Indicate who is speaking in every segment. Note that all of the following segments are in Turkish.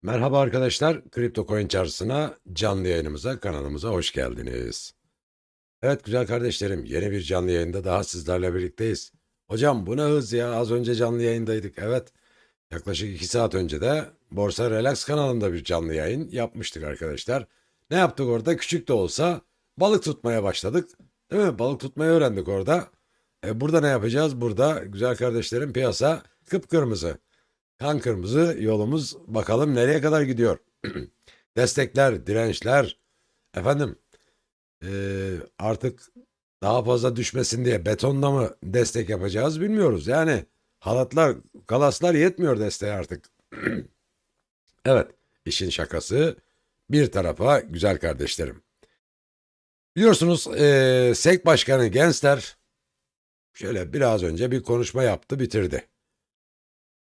Speaker 1: Merhaba arkadaşlar, Kripto Coin Çarşısı'na, canlı yayınımıza, kanalımıza hoş geldiniz. Evet güzel kardeşlerim, yeni bir canlı yayında daha sizlerle birlikteyiz. Hocam bu ne hız ya, az önce canlı yayındaydık. Evet, yaklaşık 2 saat önce de Borsa Relax kanalında bir canlı yayın yapmıştık arkadaşlar. Ne yaptık orada? Küçük de olsa balık tutmaya başladık. Değil mi? Balık tutmayı öğrendik orada. Burada ne yapacağız? Burada güzel kardeşlerim piyasa kıpkırmızı. Kan kırmızı yolumuz bakalım nereye kadar gidiyor. Destekler, dirençler, efendim artık daha fazla düşmesin diye betonla mı destek yapacağız bilmiyoruz. Yani halatlar, kalaslar yetmiyor desteğe artık. Evet, işin şakası bir tarafa güzel kardeşlerim. Biliyorsunuz SEK Başkanı Gensler şöyle biraz önce bir konuşma yaptı, bitirdi.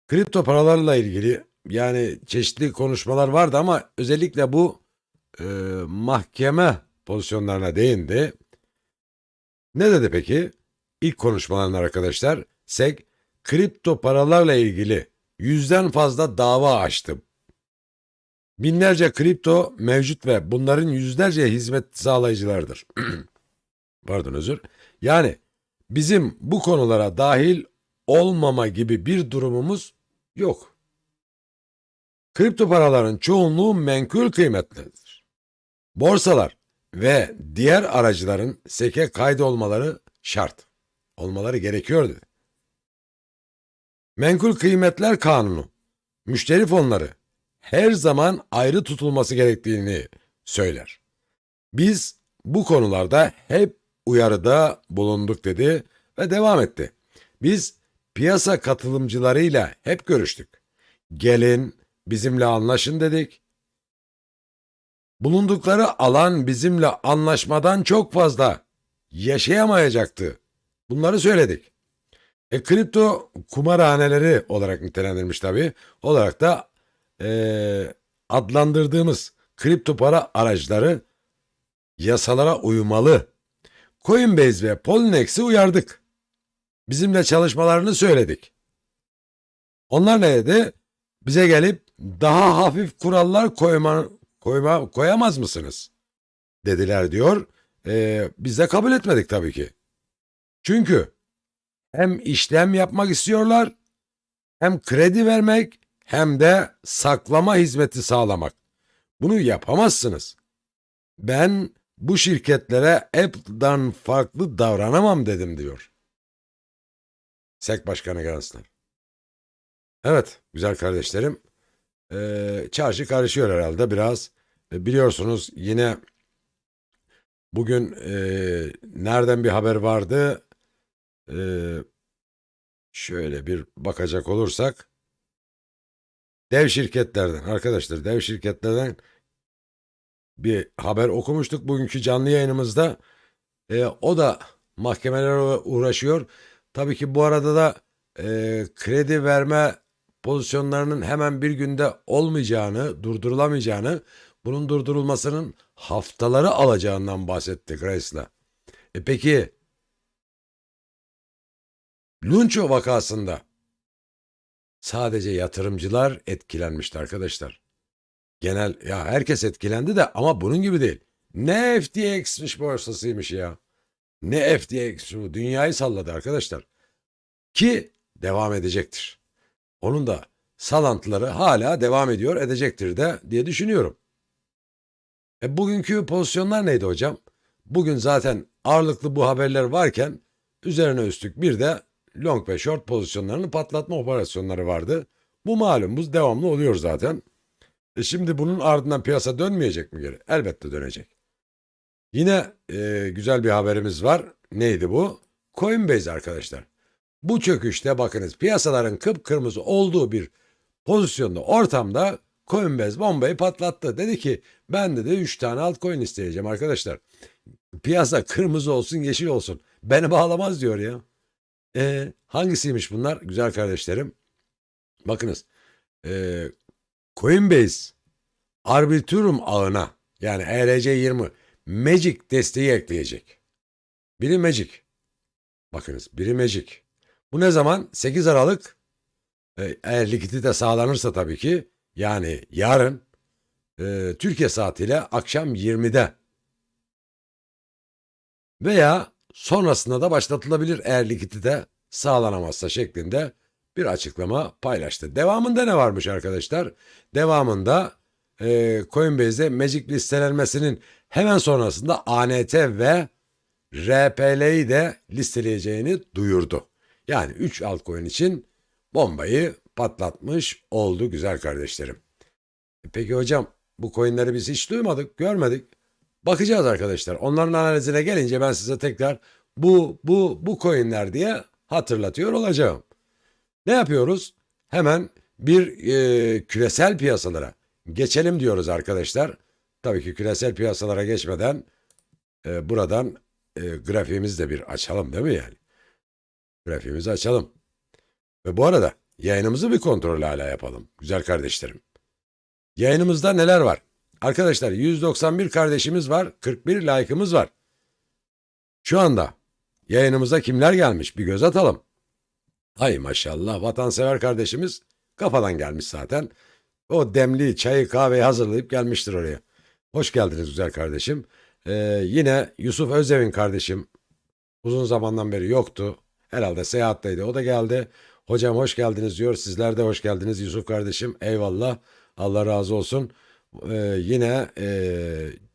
Speaker 1: Kripto paralarla ilgili yani çeşitli konuşmalar vardı ama özellikle bu e, mahkeme pozisyonlarına değindi. Ne dedi peki? İlk konuşmalarında arkadaşlar, SEC kripto paralarla ilgili 100'den fazla dava açtı. Binlerce kripto mevcut ve bunların yüzlerce hizmet sağlayıcılardır. Pardon özür. Yani bizim bu konulara dahil olmama gibi bir durumumuz yok. Kripto paraların çoğunluğu menkul kıymetlidir. Borsalar ve diğer aracıların SEC'e kaydolmaları şart. Olmaları gerekiyor dedi. Menkul Kıymetler Kanunu, müşteri fonları her zaman ayrı tutulması gerektiğini söyler. Biz bu konularda hep uyarıda bulunduk dedi ve devam etti. Biz piyasa katılımcılarıyla hep görüştük. Gelin bizimle anlaşın dedik. Bulundukları alan bizimle anlaşmadan çok fazla yaşayamayacaktı. Bunları söyledik. Kripto kumarhaneleri olarak nitelendirilmiş tabii. Olarak da adlandırdığımız kripto para araçları yasalara uymalı. Coinbase ve Polinex'i uyardık. Bizimle çalışmalarını söyledik. Onlar ne dedi? Bize gelip daha hafif kurallar koyamaz mısınız? Dediler diyor. Biz de kabul etmedik tabii ki. Çünkü hem işlem yapmak istiyorlar, hem kredi vermek, hem de saklama hizmeti sağlamak. Bunu yapamazsınız. Ben bu şirketlere Apple'dan farklı davranamam dedim diyor. SEC Başkanı Gensler. Evet, güzel kardeşlerim. Çarşı karışıyor herhalde biraz. Biliyorsunuz yine bugün nereden bir haber vardı? Şöyle bir bakacak olursak dev şirketlerden arkadaşlar dev şirketlerden bir haber okumuştuk bugünkü canlı yayınımızda. O da mahkemelere uğraşıyor. Tabii ki bu arada da kredi verme pozisyonlarının hemen bir günde olmayacağını, durdurulamayacağını, bunun durdurulmasının haftaları alacağından bahsetti Chrysler. Peki Lunço vakasında sadece yatırımcılar etkilenmişti arkadaşlar. Genel ya herkes etkilendi de ama bunun gibi değil. Ne FTX'miş borsasıymış ya. Ne FTX bu dünyayı salladı arkadaşlar. Ki devam edecektir. Onun da sallantıları hala devam ediyor edecektir de diye düşünüyorum. Bugünkü pozisyonlar neydi hocam? Bugün zaten ağırlıklı bu haberler varken üzerine üstlük bir de long ve short pozisyonlarını patlatma operasyonları vardı. Bu malumumuz devamlı oluyor zaten. Şimdi bunun ardından piyasa dönmeyecek mi geri? Elbette dönecek. Yine güzel bir haberimiz var. Neydi bu? Coinbase arkadaşlar. Bu çöküşte bakınız piyasaların kıpkırmızı olduğu bir pozisyonda ortamda Coinbase bombayı patlattı. Dedi ki ben de 3 tane altcoin isteyeceğim arkadaşlar. Piyasa kırmızı olsun yeşil olsun. Beni bağlamaz diyor ya. Hangisiymiş bunlar güzel kardeşlerim? Bakınız Coinbase Arbitrum ağına yani ERC20 Magic desteği ekleyecek. Biri Magic. Bakınız biri Magic. Bu ne zaman? 8 Aralık eğer likidite sağlanırsa tabii ki Yani yarın Türkiye saatiyle akşam 20'de veya sonrasında da başlatılabilir eğer likidite sağlanamazsa şeklinde bir açıklama paylaştı. Devamında ne varmış arkadaşlar? Devamında Coinbase'de Magic listelenmesinin hemen sonrasında ANT ve RPL'yi de listeleyeceğini duyurdu. Yani 3 altcoin için bombayı patlatmış oldu güzel kardeşlerim. Peki hocam bu coinleri biz hiç duymadık, görmedik. Bakacağız arkadaşlar. Onların analizine gelince ben size tekrar bu coinler diye hatırlatıyor olacağım. Ne yapıyoruz? Hemen bir küresel piyasalara geçelim diyoruz arkadaşlar. Tabii ki küresel piyasalara geçmeden buradan grafiğimizi de bir açalım değil mi yani? Grafiğimizi açalım. Ve bu arada yayınımızı bir kontrol hala yapalım. Güzel kardeşlerim. Yayınımızda neler var? Arkadaşlar 191 kardeşimiz var. 41 like'ımız var. Şu anda yayınımıza kimler gelmiş? Bir göz atalım. Hay maşallah vatansever kardeşimiz kafadan gelmiş zaten. O demli çayı kahveyi hazırlayıp gelmiştir oraya. Hoş geldiniz güzel kardeşim. Yine Yusuf Özdevin kardeşim uzun zamandan beri yoktu. Herhalde seyahatteydi. O da geldi. Hocam hoş geldiniz diyor. Sizler de hoş geldiniz Yusuf kardeşim. Eyvallah. Allah razı olsun. Yine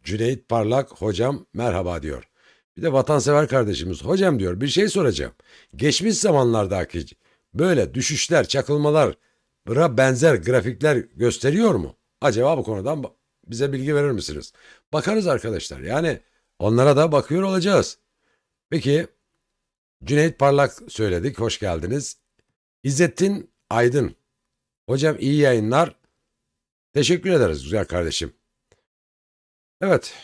Speaker 1: Cüneyt Parlak hocam merhaba diyor. Bir de vatansever kardeşimiz hocam diyor bir şey soracağım. Geçmiş zamanlardaki böyle düşüşler, çakılmalara benzer grafikler gösteriyor mu? Acaba bu konudan bize bilgi verir misiniz? Bakarız arkadaşlar. Yani onlara da bakıyor olacağız. Peki Cüneyt Parlak söyledik. Hoş geldiniz. İzzettin Aydın. Hocam iyi yayınlar. Teşekkür ederiz güzel kardeşim. Evet.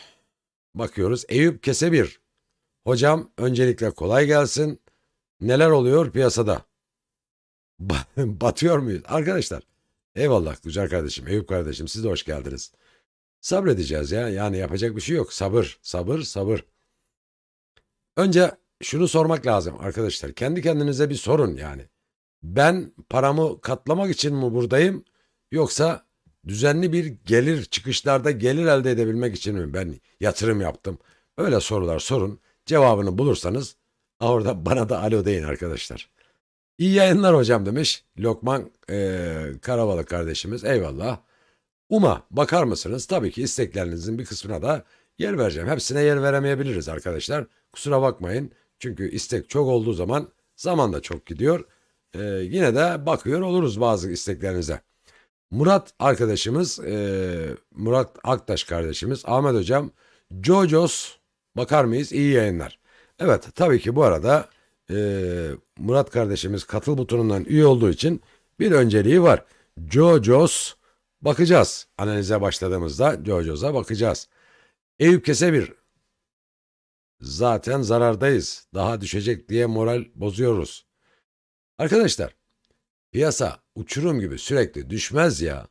Speaker 1: Bakıyoruz. Eyüp Kesebir. Hocam öncelikle kolay gelsin. Neler oluyor piyasada? Batıyor muyuz? Arkadaşlar eyvallah güzel kardeşim. Eyüp kardeşim siz de hoş geldiniz. Sabredeceğiz ya. Yani yapacak bir şey yok. Sabır, sabır, sabır. Önce şunu sormak lazım arkadaşlar. Kendi kendinize bir sorun yani. Ben paramı katlamak için mi buradayım? Yoksa düzenli bir gelir çıkışlarda gelir elde edebilmek için mi ben yatırım yaptım? Öyle sorular sorun. Cevabını bulursanız orada bana da alo deyin arkadaşlar. İyi yayınlar hocam demiş Lokman Karabalık kardeşimiz. Eyvallah. Bakar mısınız? Tabii ki isteklerinizin bir kısmına da yer vereceğim. Hepsine yer veremeyebiliriz arkadaşlar. Kusura bakmayın. Çünkü istek çok olduğu zaman da çok gidiyor. Yine de bakıyor oluruz bazı isteklerinize. Murat arkadaşımız, Murat Aktaş kardeşimiz, Ahmet hocam, Jojos bakar mıyız? İyi yayınlar. Evet tabii ki bu arada Murat kardeşimiz katıl butonundan üye olduğu için bir önceliği var. Jojos bakacağız. Analize başladığımızda Jojos'a bakacağız. Eyüp Kesebir zaten zarardayız. Daha düşecek diye moral bozuyoruz. Arkadaşlar piyasa uçurum gibi sürekli düşmez ya.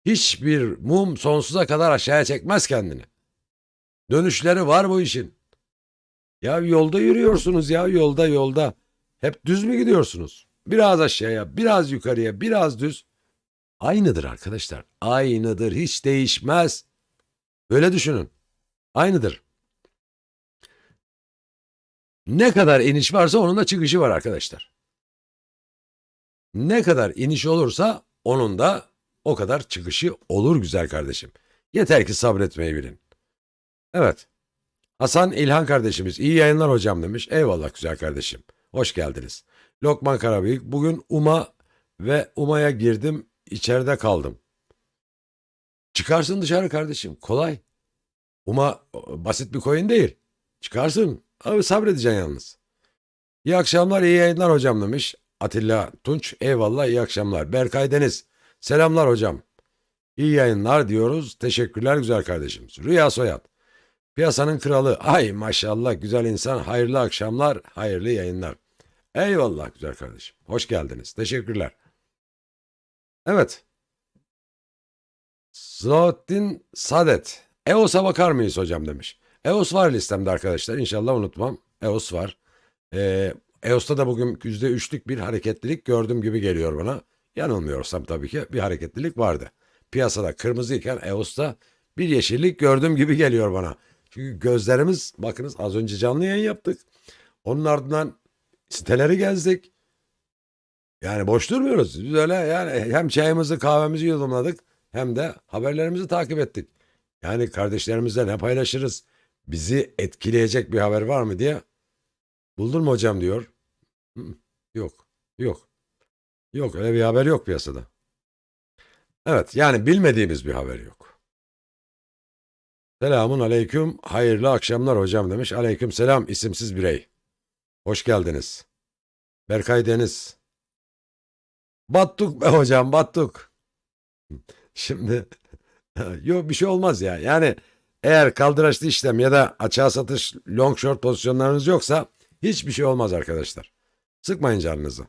Speaker 1: Hiçbir mum sonsuza kadar aşağıya çekmez kendini. Dönüşleri var bu işin. Ya yolda yürüyorsunuz ya yolda. Hep düz mü gidiyorsunuz? Biraz aşağıya, biraz yukarıya, biraz düz. Aynıdır arkadaşlar. Aynıdır. Hiç değişmez. Böyle düşünün. Aynıdır. Ne kadar iniş varsa onun da çıkışı var arkadaşlar. Ne kadar iniş olursa onun da o kadar çıkışı olur güzel kardeşim. Yeter ki sabretmeyi bilin. Evet. Hasan İlhan kardeşimiz iyi yayınlar hocam demiş. Eyvallah güzel kardeşim. Hoş geldiniz. Lokman Karabıyık bugün UMA'ya girdim içeride kaldım. Çıkarsın dışarı kardeşim kolay. Basit bir coin değil. Çıkarsın. Abi sabredeceksin yalnız. İyi akşamlar iyi yayınlar hocam demiş. Atilla Tunç eyvallah iyi akşamlar. Berkay Deniz selamlar hocam. İyi yayınlar diyoruz. Teşekkürler güzel kardeşim. Rüya Soyat. Piyasanın kralı. Ay maşallah güzel insan. Hayırlı akşamlar, hayırlı yayınlar. Eyvallah güzel kardeşim. Hoş geldiniz. Teşekkürler. Evet. Zlatin Sadet. EOS'a bakar mıyız hocam demiş. EOS var listemde arkadaşlar. İnşallah unutmam. EOS var. EOS'ta da bugün %3'lük bir hareketlilik gördüğüm gibi geliyor bana. Yanılmıyorsam tabii ki bir hareketlilik vardı. Piyasada kırmızıyken EOS'ta bir yeşillik gördüm gibi geliyor bana. Çünkü gözlerimiz, bakınız az önce canlı yayın yaptık. Onun ardından siteleri gezdik. Yani boş durmuyoruz. Biz öyle yani hem çayımızı kahvemizi yudumladık hem de haberlerimizi takip ettik. Yani kardeşlerimizle ne paylaşırız? Bizi etkileyecek bir haber var mı diye. Buldun mu hocam diyor. Hı, yok. Yok. Yok, öyle bir haber yok piyasada. Evet, yani bilmediğimiz bir haber yok. Selamun aleyküm. Hayırlı akşamlar hocam demiş. Aleyküm selam isimsiz birey. Hoş geldiniz. Berkay Deniz. Battuk be hocam, battuk. Şimdi yok, bir şey olmaz ya. Yani eğer kaldıraçlı işlem ya da açığa satış long short pozisyonlarınız yoksa hiçbir şey olmaz arkadaşlar. Sıkmayın canınızı.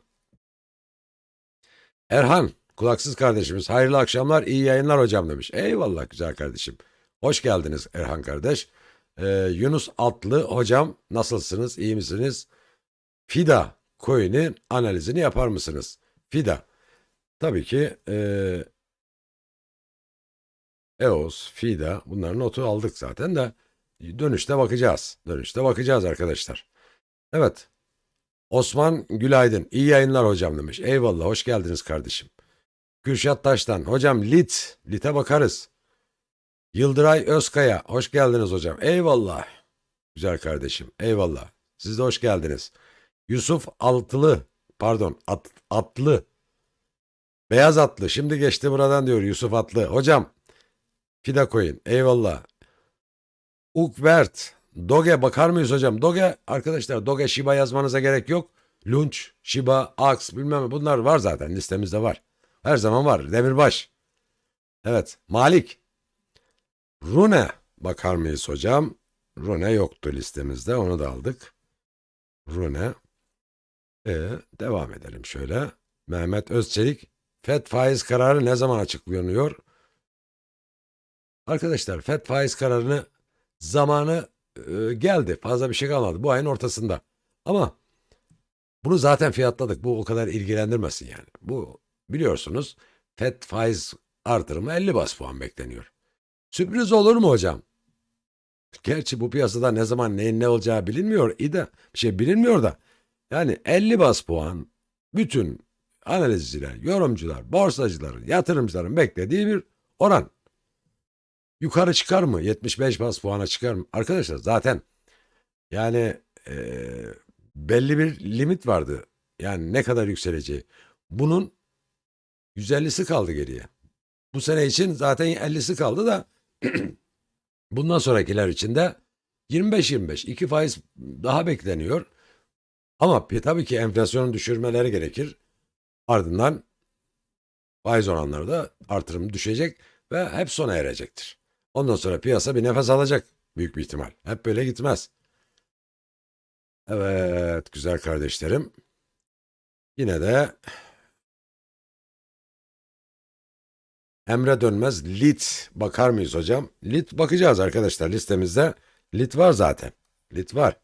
Speaker 1: Erhan, kulaksız kardeşimiz. Hayırlı akşamlar, iyi yayınlar hocam demiş. Eyvallah güzel kardeşim. Hoş geldiniz Erhan kardeş. Yunus Atlı hocam, nasılsınız? İyi misiniz? FIDA coin'in analizini yapar mısınız? FIDA. Tabii ki EOS, FIDA, bunların notu aldık zaten de dönüşte bakacağız. Dönüşte bakacağız arkadaşlar. Evet. Osman Gülaydın. İyi yayınlar hocam demiş. Eyvallah, hoş geldiniz kardeşim. Kürşat Taş'tan. Hocam Lit'e bakarız. Yıldıray Özkaya. Hoş geldiniz hocam. Eyvallah. Güzel kardeşim. Eyvallah. Siz de hoş geldiniz. Yusuf Atlı. Beyaz atlı. Şimdi geçti buradan diyor Yusuf Atlı. Hocam Fida Coin. Eyvallah. Ukvert. Doge bakar mıyız hocam? Doge arkadaşlar, Doge Shiba yazmanıza gerek yok. Lunch, Shiba, Ax bilmem ne, bunlar var zaten, listemizde var. Her zaman var. Demirbaş. Evet. Malik. Rune bakar mıyız hocam? Rune yoktu listemizde. Onu da aldık. Rune. Devam edelim şöyle. Mehmet Özçelik. FED faiz kararı ne zaman açıklanıyor? Arkadaşlar FED faiz kararını zamanı geldi. Fazla bir şey kalmadı. Bu ayın ortasında. Ama bunu zaten fiyatladık. Bu o kadar ilgilendirmesin yani. Bu biliyorsunuz FED faiz artırımı 50 bas puan bekleniyor. Sürpriz olur mu hocam? Gerçi bu piyasada ne zaman neyin ne olacağı bilinmiyor. Bir şey bilinmiyor da. Yani 50 bas puan bütün analizciler, yorumcular, borsacıların, yatırımcıların beklediği bir oran. Yukarı çıkar mı? 75 bas puana çıkar mı? Arkadaşlar zaten yani belli bir limit vardı. Yani ne kadar yükseleceği. Bunun 150'si kaldı geriye. Bu sene için zaten 50'si kaldı da bundan sonrakiler için de 25-25 2 faiz daha bekleniyor. Ama tabii ki enflasyonu düşürmeleri gerekir. Ardından faiz oranları da artırım düşecek ve hep sona erecektir. Ondan sonra piyasa bir nefes alacak büyük bir ihtimal. Hep böyle gitmez. Evet güzel kardeşlerim. Yine de Emre Dönmez lit bakar mıyız hocam? Lit bakacağız arkadaşlar, listemizde. Lit var zaten. Lit var.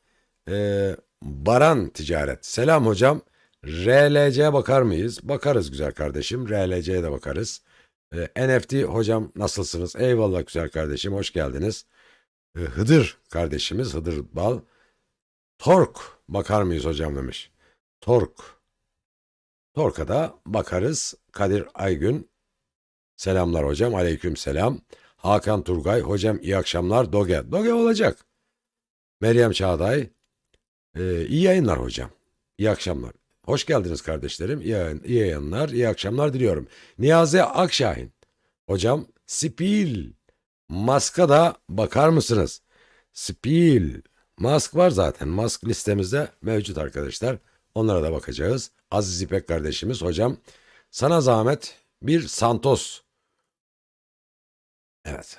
Speaker 1: Baran Ticaret. Selam hocam. RLC bakar mıyız? Bakarız güzel kardeşim. RLC'ye de bakarız. NFT hocam nasılsınız? Eyvallah güzel kardeşim. Hoş geldiniz. Hıdır kardeşimiz. Hıdır Bal. Tork bakar mıyız hocam demiş. Tork'a da bakarız. Kadir Aygün. Selamlar hocam. Aleyküm selam. Hakan Turgay. Hocam iyi akşamlar. Doge olacak. Meryem Çağday. İyi yayınlar hocam. İyi akşamlar. Hoş geldiniz kardeşlerim. İyi yayınlar, iyi akşamlar diliyorum. Niyazi Akşahin. Hocam Spil. Mask'a da bakar mısınız? Spil. Mask var zaten. Mask listemizde mevcut arkadaşlar. Onlara da bakacağız. Aziz İpek kardeşimiz. Hocam sana zahmet bir Santos. Evet.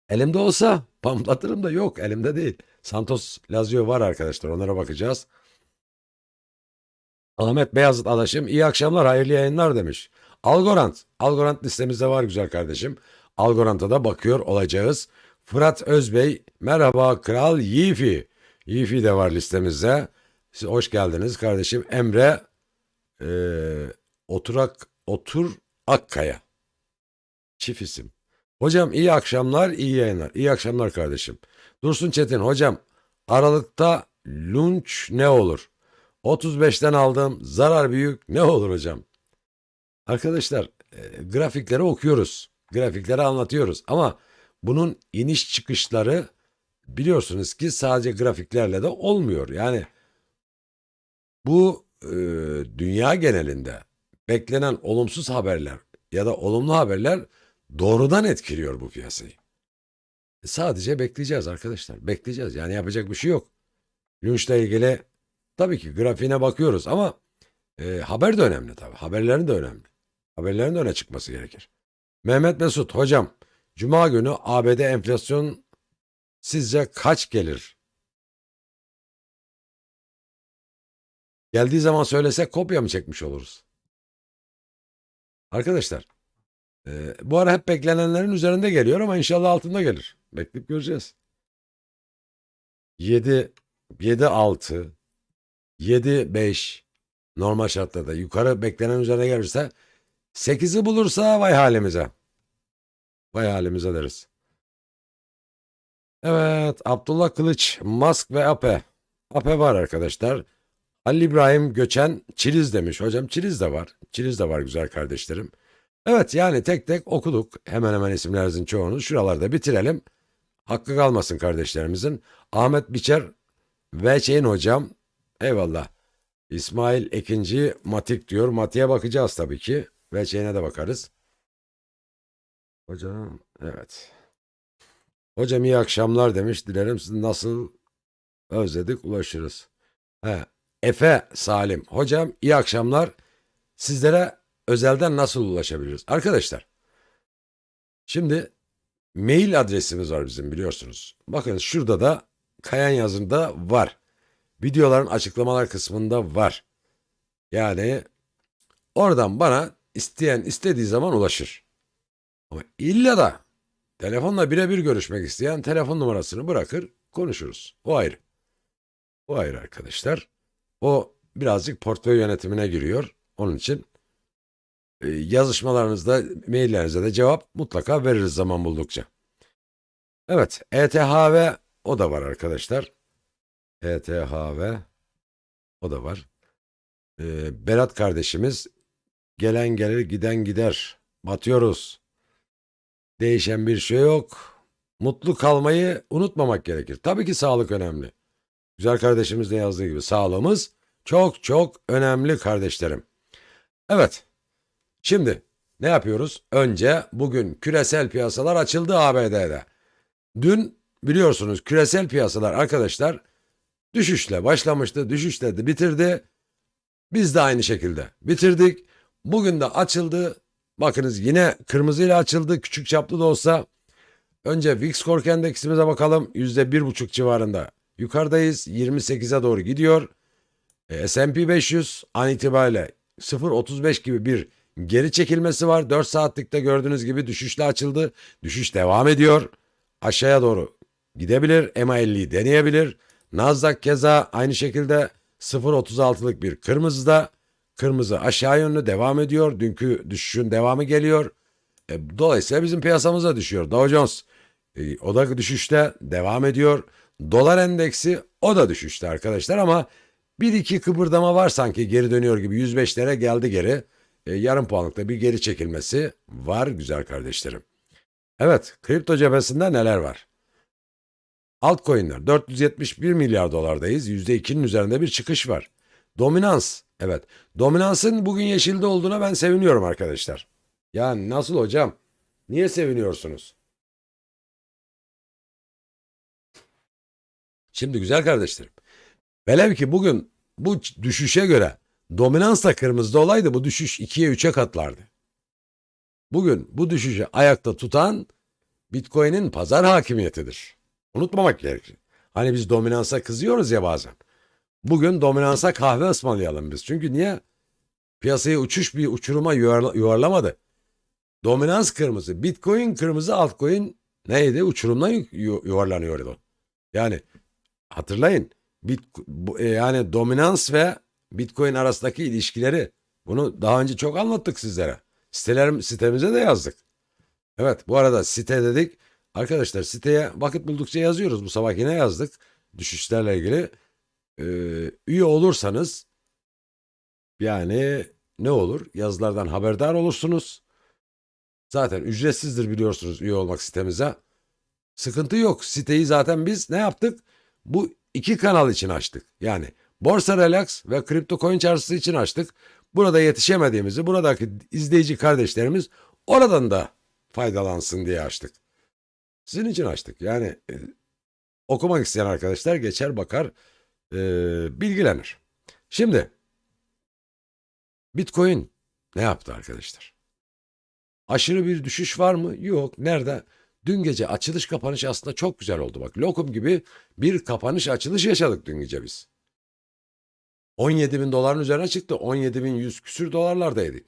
Speaker 1: Elimde olsa pamplatırım da yok. Elimde değil. Santos Lazio var arkadaşlar. Onlara bakacağız. Ahmet Beyazıt Adaşım iyi akşamlar, hayırlı yayınlar demiş. Algorand listemizde var güzel kardeşim. Algorand'a da bakıyor olacağız. Fırat Özbey merhaba Kral Yiğfi. Yiğfi de var listemizde. Siz hoş geldiniz kardeşim. Emre Otur Akkaya. Çift isim. Hocam iyi akşamlar, iyi yayınlar. İyi akşamlar kardeşim. Dursun Çetin, hocam Aralık'ta lunch ne olur? 35'ten aldım, zarar büyük ne olur hocam? Arkadaşlar grafikleri okuyoruz, grafikleri anlatıyoruz ama bunun iniş çıkışları biliyorsunuz ki sadece grafiklerle de olmuyor. Yani bu dünya genelinde beklenen olumsuz haberler ya da olumlu haberler doğrudan etkiliyor bu piyasayı. Sadece bekleyeceğiz arkadaşlar. Bekleyeceğiz. Yani yapacak bir şey yok. Lunch'la ilgili tabii ki grafiğine bakıyoruz ama haber de önemli tabii. Haberlerin de önemli. Haberlerin de öne çıkması gerekir. Mehmet Mesut, hocam Cuma günü ABD enflasyon sizce kaç gelir? Geldiği zaman söylesek kopya mı çekmiş oluruz? Arkadaşlar bu ara hep beklenenlerin üzerinde geliyor ama inşallah altında gelir. Bekleyip göreceğiz. 7, 7,6, 7,5 normal şartlarda yukarı beklenen üzerine gelirse 8'i bulursa vay halimize. Vay halimize deriz. Evet, Abdullah Kılıç, Musk ve Ape. Ape var arkadaşlar. Halil İbrahim Göçen Çiliz demiş. Hocam Çiliz de var. Çiliz de var güzel kardeşlerim. Evet yani tek tek okuduk. Hemen hemen isimlerinizin çoğunu. Şuralarda bitirelim. Hakkı kalmasın kardeşlerimizin. Ahmet Biçer ve Şeyin hocam. Eyvallah. İsmail Ekinci Matik diyor. Matik'e bakacağız tabii ki. Ve Şeyine de bakarız. Hocam evet. Hocam iyi akşamlar demiş. Dilerim siz nasıl özledik ulaşırız. He. Efe Salim. Hocam iyi akşamlar. Sizlere özelden nasıl ulaşabiliriz? Arkadaşlar şimdi mail adresimiz var bizim biliyorsunuz. Bakın şurada da Kayan yazında var. Videoların açıklamalar kısmında var. Yani oradan bana isteyen istediği zaman ulaşır. Ama illa da telefonla birebir görüşmek isteyen telefon numarasını bırakır konuşuruz. O ayrı. O ayrı arkadaşlar. O birazcık portföy yönetimine giriyor. Onun için yazışmalarınızda, maillerinize de cevap mutlaka veririz zaman buldukça. Evet, ETHV o da var arkadaşlar. ETHV o da var. Berat kardeşimiz gelen gelir giden gider. Batıyoruz. Değişen bir şey yok. Mutlu kalmayı unutmamak gerekir. Tabii ki sağlık önemli. Güzel kardeşimiz de yazdığı gibi sağlığımız çok çok önemli kardeşlerim. Evet. Şimdi ne yapıyoruz? Önce bugün küresel piyasalar açıldı ABD'de. Dün biliyorsunuz küresel piyasalar arkadaşlar düşüşle başlamıştı, düşüşle de bitirdi. Biz de aynı şekilde bitirdik. Bugün de açıldı. Bakınız yine kırmızıyla açıldı. Küçük çaplı da olsa. Önce VIX Korku Endeksimize bakalım. %1,5 civarında. Yukarıdayız. 28'e doğru gidiyor. S&P 500 an itibariyle 0,35 gibi bir geri çekilmesi var. 4 saatlikte gördüğünüz gibi düşüşle açıldı. Düşüş devam ediyor. Aşağıya doğru gidebilir. EMA 50'yi deneyebilir. Nasdaq keza aynı şekilde 0,36'lık bir kırmızıda. Kırmızı aşağı yönlü devam ediyor. Dünkü düşüşün devamı geliyor. Dolayısıyla bizim piyasamıza düşüyor. Dow Jones o da düşüşte devam ediyor. Dolar endeksi o da düşüşte arkadaşlar ama bir iki kıpırdama var sanki geri dönüyor gibi 105'lere geldi geri. Yarım puanlıkta bir geri çekilmesi var güzel kardeşlerim. Evet kripto cephesinde neler var? Altcoin'ler 471 milyar dolardayız. %2'nin üzerinde bir çıkış var. Dominans. Evet. Dominansın bugün yeşilde olduğuna ben seviniyorum arkadaşlar. Yani nasıl hocam? Niye seviniyorsunuz? Şimdi güzel kardeşlerim. Velev ki bugün bu düşüşe göre dominans da kırmızıda olaydı bu düşüş 2'ye 3'e katlardı. Bugün bu düşüşü ayakta tutan Bitcoin'in pazar hakimiyetidir. Unutmamak gerekir. Hani biz dominansa kızıyoruz ya bazen. Bugün dominansa kahve ısmarlayalım biz. Çünkü niye? Piyasayı bir uçuruma yuvarlamadı. Dominans kırmızı, Bitcoin kırmızı, altcoin neydi? Uçurumdan yuvarlanıyordu. Yani hatırlayın. Yani dominans ve Bitcoin arasındaki ilişkileri Bunu daha önce çok anlattık sizlere. Sitemize de yazdık. Evet, bu arada site dedik. Arkadaşlar siteye vakit buldukça yazıyoruz. Bu sabah yine yazdık. Düşüşlerle ilgili. Üye olursanız yani ne olur? Yazılardan haberdar olursunuz. Zaten ücretsizdir biliyorsunuz üye olmak sitemize. Sıkıntı yok. Siteyi zaten biz ne yaptık? Bu iki kanal için açtık. Yani Borsa Relax ve Kripto Coin Çarşısı için açtık. Burada yetişemediğimizi, buradaki izleyici kardeşlerimiz oradan da faydalansın diye açtık. Sizin için açtık. Yani okumak isteyen arkadaşlar geçer bakar, bilgilenir. Şimdi Bitcoin ne yaptı arkadaşlar? Aşırı bir düşüş var mı? Yok. Nerede? Dün gece açılış kapanış aslında çok güzel oldu. Bak lokum gibi bir kapanış açılış yaşadık dün gece biz. 17 bin doların üzerine çıktı. 17 bin 100 küsür dolarlardaydık.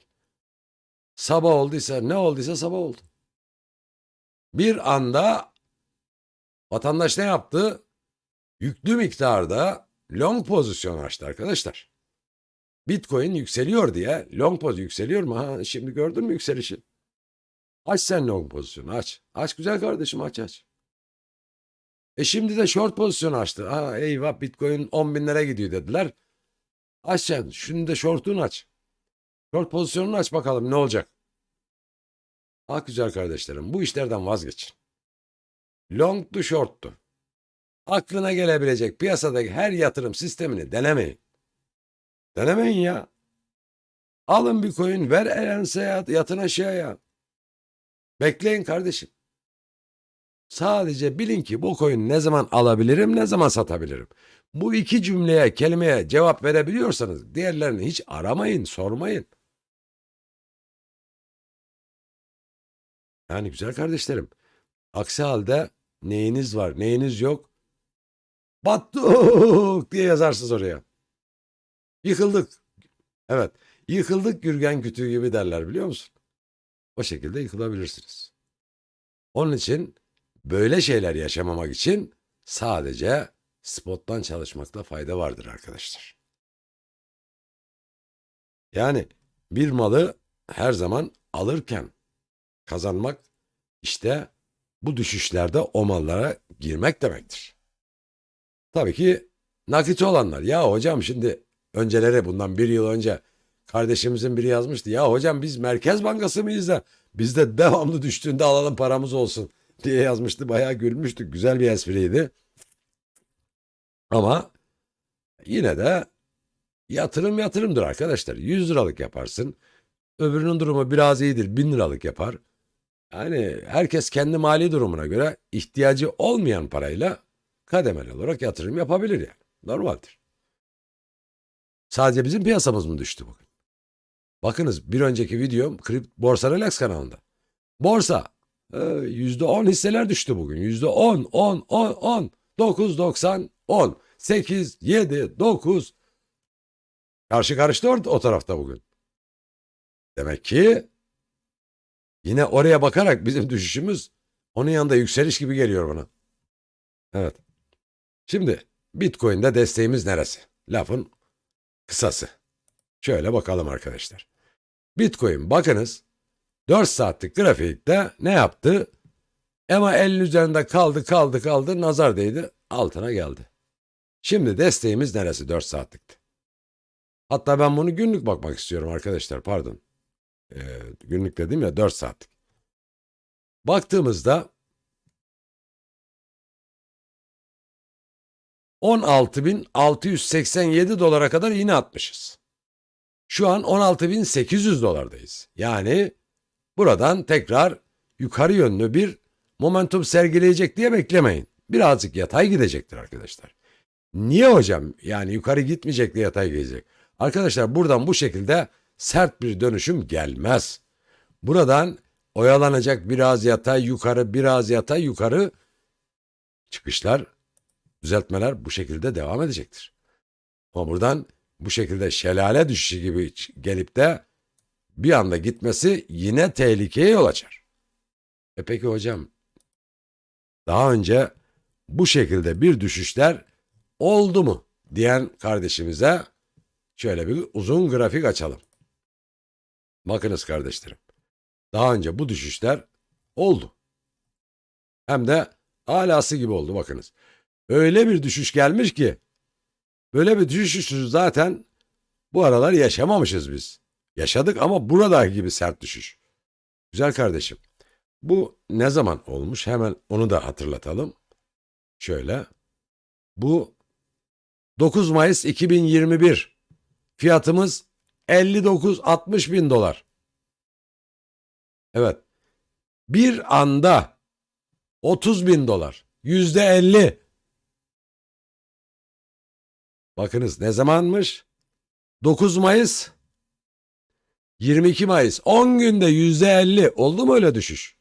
Speaker 1: Sabah olduysa ne olduysa sabah oldu. Bir anda vatandaş ne yaptı? Yüklü miktarda long pozisyon açtı arkadaşlar. Bitcoin yükseliyor diye long pozisyon yükseliyor mu? Ha, şimdi gördün mü yükselişi? Aç sen long pozisyonu aç. Aç güzel kardeşim aç. Şimdi de short pozisyonu açtı. Ha eyvah Bitcoin 10 binlere gidiyor dediler. Aç sen. Şimdi de short'unu aç. Short pozisyonunu aç bakalım ne olacak. Ah güzel kardeşlerim bu işlerden vazgeçin. Long'tu short'tu. Aklına gelebilecek piyasadaki her yatırım sistemini denemeyin. Denemeyin ya. Alın bir coin ver elense yatın aşağıya. Bekleyin kardeşim. Sadece bilin ki bu coin'i ne zaman alabilirim, ne zaman satabilirim. Bu iki cümleye, kelimeye cevap verebiliyorsanız diğerlerini hiç aramayın, sormayın. Yani güzel kardeşlerim. Aksi halde neyiniz var, neyiniz yok. Battık diye yazarsınız oraya. Yıkıldık. Evet, yıkıldık Gürgen kütüğü gibi derler biliyor musun? O şekilde yıkılabilirsiniz. Onun için böyle şeyler yaşamamak için sadece spottan çalışmakta fayda vardır arkadaşlar. Yani bir malı her zaman alırken kazanmak işte bu düşüşlerde o mallara girmek demektir. Tabii ki nakiti olanlar. Ya hocam şimdi önceleri bundan bir yıl önce kardeşimizin biri yazmıştı. Ya hocam biz Merkez Bankası mıyız da biz de devamlı düştüğünde alalım paramız olsun diye yazmıştı. Bayağı gülmüştük. Güzel bir espriydi. Ama yine de yatırım yatırımdır arkadaşlar. 100 liralık yaparsın. Öbürünün durumu biraz iyidir. 1000 liralık yapar. Yani herkes kendi mali durumuna göre ihtiyacı olmayan parayla kademeli olarak yatırım yapabilir yani. Normaldir. Sadece bizim piyasamız mı düştü bugün? Bakınız bir önceki videom Borsa Relax kanalında. Borsa %10 hisseler düştü bugün. %10, 10, 9.90, 10, 8, 7, 9. Karşı karıştı o tarafta bugün. Demek ki yine oraya bakarak bizim düşüşümüz onun yanında yükseliş gibi geliyor bana. Evet. Şimdi Bitcoin'de desteğimiz neresi? Lafın kısası. Şöyle bakalım arkadaşlar. Bitcoin bakınız 4 saatlik grafikte ne yaptı? EMA 50 üzerinde kaldı nazar değdi altına geldi. Şimdi desteğimiz neresi 4 saatlikte? Hatta ben bunu günlük bakmak istiyorum arkadaşlar pardon. Günlük dedim ya 4 saatlik. Baktığımızda 16.687 dolara kadar iğne atmışız. Şu an 16.800 dolardayız. Yani buradan tekrar yukarı yönlü bir momentum sergileyecek diye beklemeyin. Birazcık yatay gidecektir arkadaşlar. Niye hocam? Yani yukarı gitmeyecek de yatay gidecek. Arkadaşlar buradan bu şekilde sert bir dönüşüm gelmez. Buradan oyalanacak biraz yatay yukarı, biraz yatay yukarı çıkışlar, düzeltmeler bu şekilde devam edecektir. Ama buradan bu şekilde şelale düşüşü gibi gelip de bir anda gitmesi yine tehlikeye yol açar. Peki hocam, daha önce bu şekilde bir düşüşler oldu mu diyen kardeşimize şöyle bir uzun grafik açalım. Bakınız kardeşlerim. Daha önce bu düşüşler oldu. Hem de alası gibi oldu bakınız. Öyle bir düşüş gelmiş ki böyle bir düşüşü zaten bu aralar yaşamamışız biz. Yaşadık ama burada gibi sert düşüş. Güzel kardeşim. Bu ne zaman olmuş? Hemen onu da hatırlatalım. Şöyle. Bu 9 Mayıs 2021. Fiyatımız 59-60 bin dolar. Evet. Bir anda 30 bin dolar. %50. Bakınız ne zamanmış? 9 Mayıs, 22 Mayıs. 10 günde %50. Oldu mu öyle düşüş?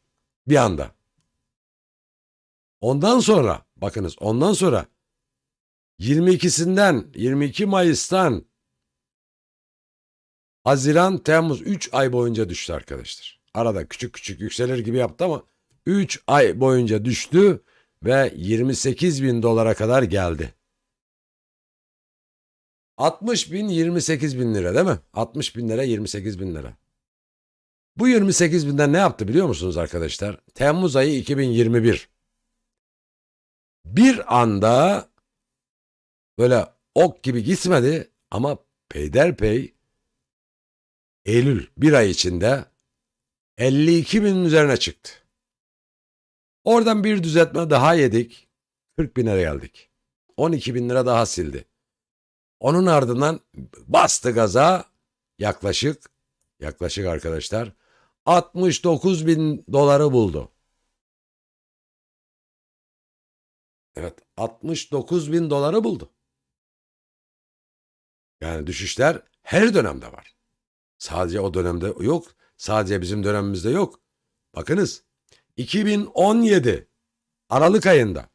Speaker 1: Bir anda. Ondan sonra, bakınız ondan sonra 22 Mayıs'tan Haziran, Temmuz 3 ay boyunca düştü arkadaşlar. Arada küçük küçük yükselir gibi yaptı ama 3 ay boyunca düştü ve 28 bin dolara kadar geldi. 60 bin 28 bin lira değil mi? 60 bin lira 28 bin lira. Bu 28 binden ne yaptı biliyor musunuz arkadaşlar? Temmuz ayı 2021. Bir anda böyle ok gibi gitmedi ama peyderpey Eylül bir ay içinde 52 binin üzerine çıktı. Oradan bir düzeltme daha yedik. 40 bin lira geldik. 12 bin lira daha sildi. Onun ardından bastı gaza yaklaşık arkadaşlar 69 bin doları buldu. Evet 69 bin doları buldu. Yani düşüşler her dönemde var. Sadece o dönemde yok. Sadece bizim dönemimizde yok. Bakınız 2017 Aralık ayında.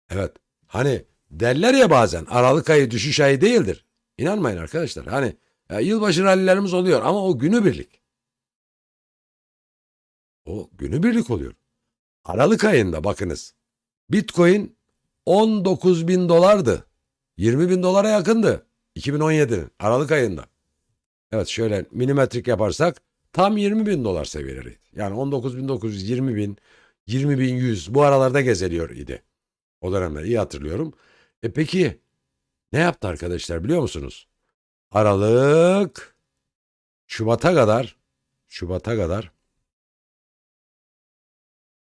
Speaker 1: Evet hani derler ya bazen Aralık ayı düşüş ayı değildir. İnanmayın arkadaşlar. Hani yılbaşı rallilerimiz oluyor ama o günübirlik. O günübirlik oluyor. Aralık ayında bakınız. Bitcoin 19 bin dolardı. 20 bin dolara yakındı. 2017'nin Aralık ayında. Evet şöyle milimetrik yaparsak tam 20 bin dolar seviyeleriydi. Yani 19.900, 20 bin, 20 bin 100 bu aralarda gezeliyor idi. O dönemler iyi hatırlıyorum. Peki ne yaptı arkadaşlar biliyor musunuz? Aralık Şubat'a kadar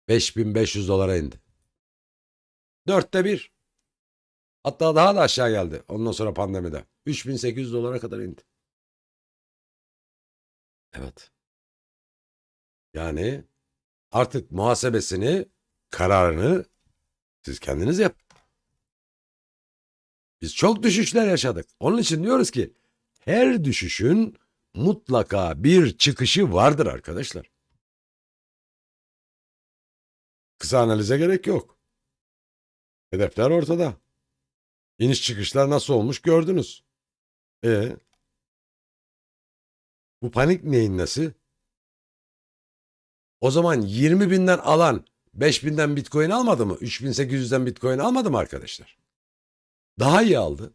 Speaker 1: 5.500 dolara indi. 1/4. Hatta daha da aşağı geldi. Ondan sonra pandemide. 3.800 dolara kadar indi. Evet. Yani artık muhasebesini, kararını siz kendiniz yapın. Biz çok düşüşler yaşadık. Onun için diyoruz ki her düşüşün mutlaka bir çıkışı vardır arkadaşlar. Kısa analize gerek yok. Hedefler ortada. İniş çıkışlar nasıl olmuş gördünüz. Bu panik neyin nesi? O zaman 20 binden alan 5 binden Bitcoin almadı mı? 3.800'den Bitcoin almadı mı arkadaşlar? Daha iyi aldı.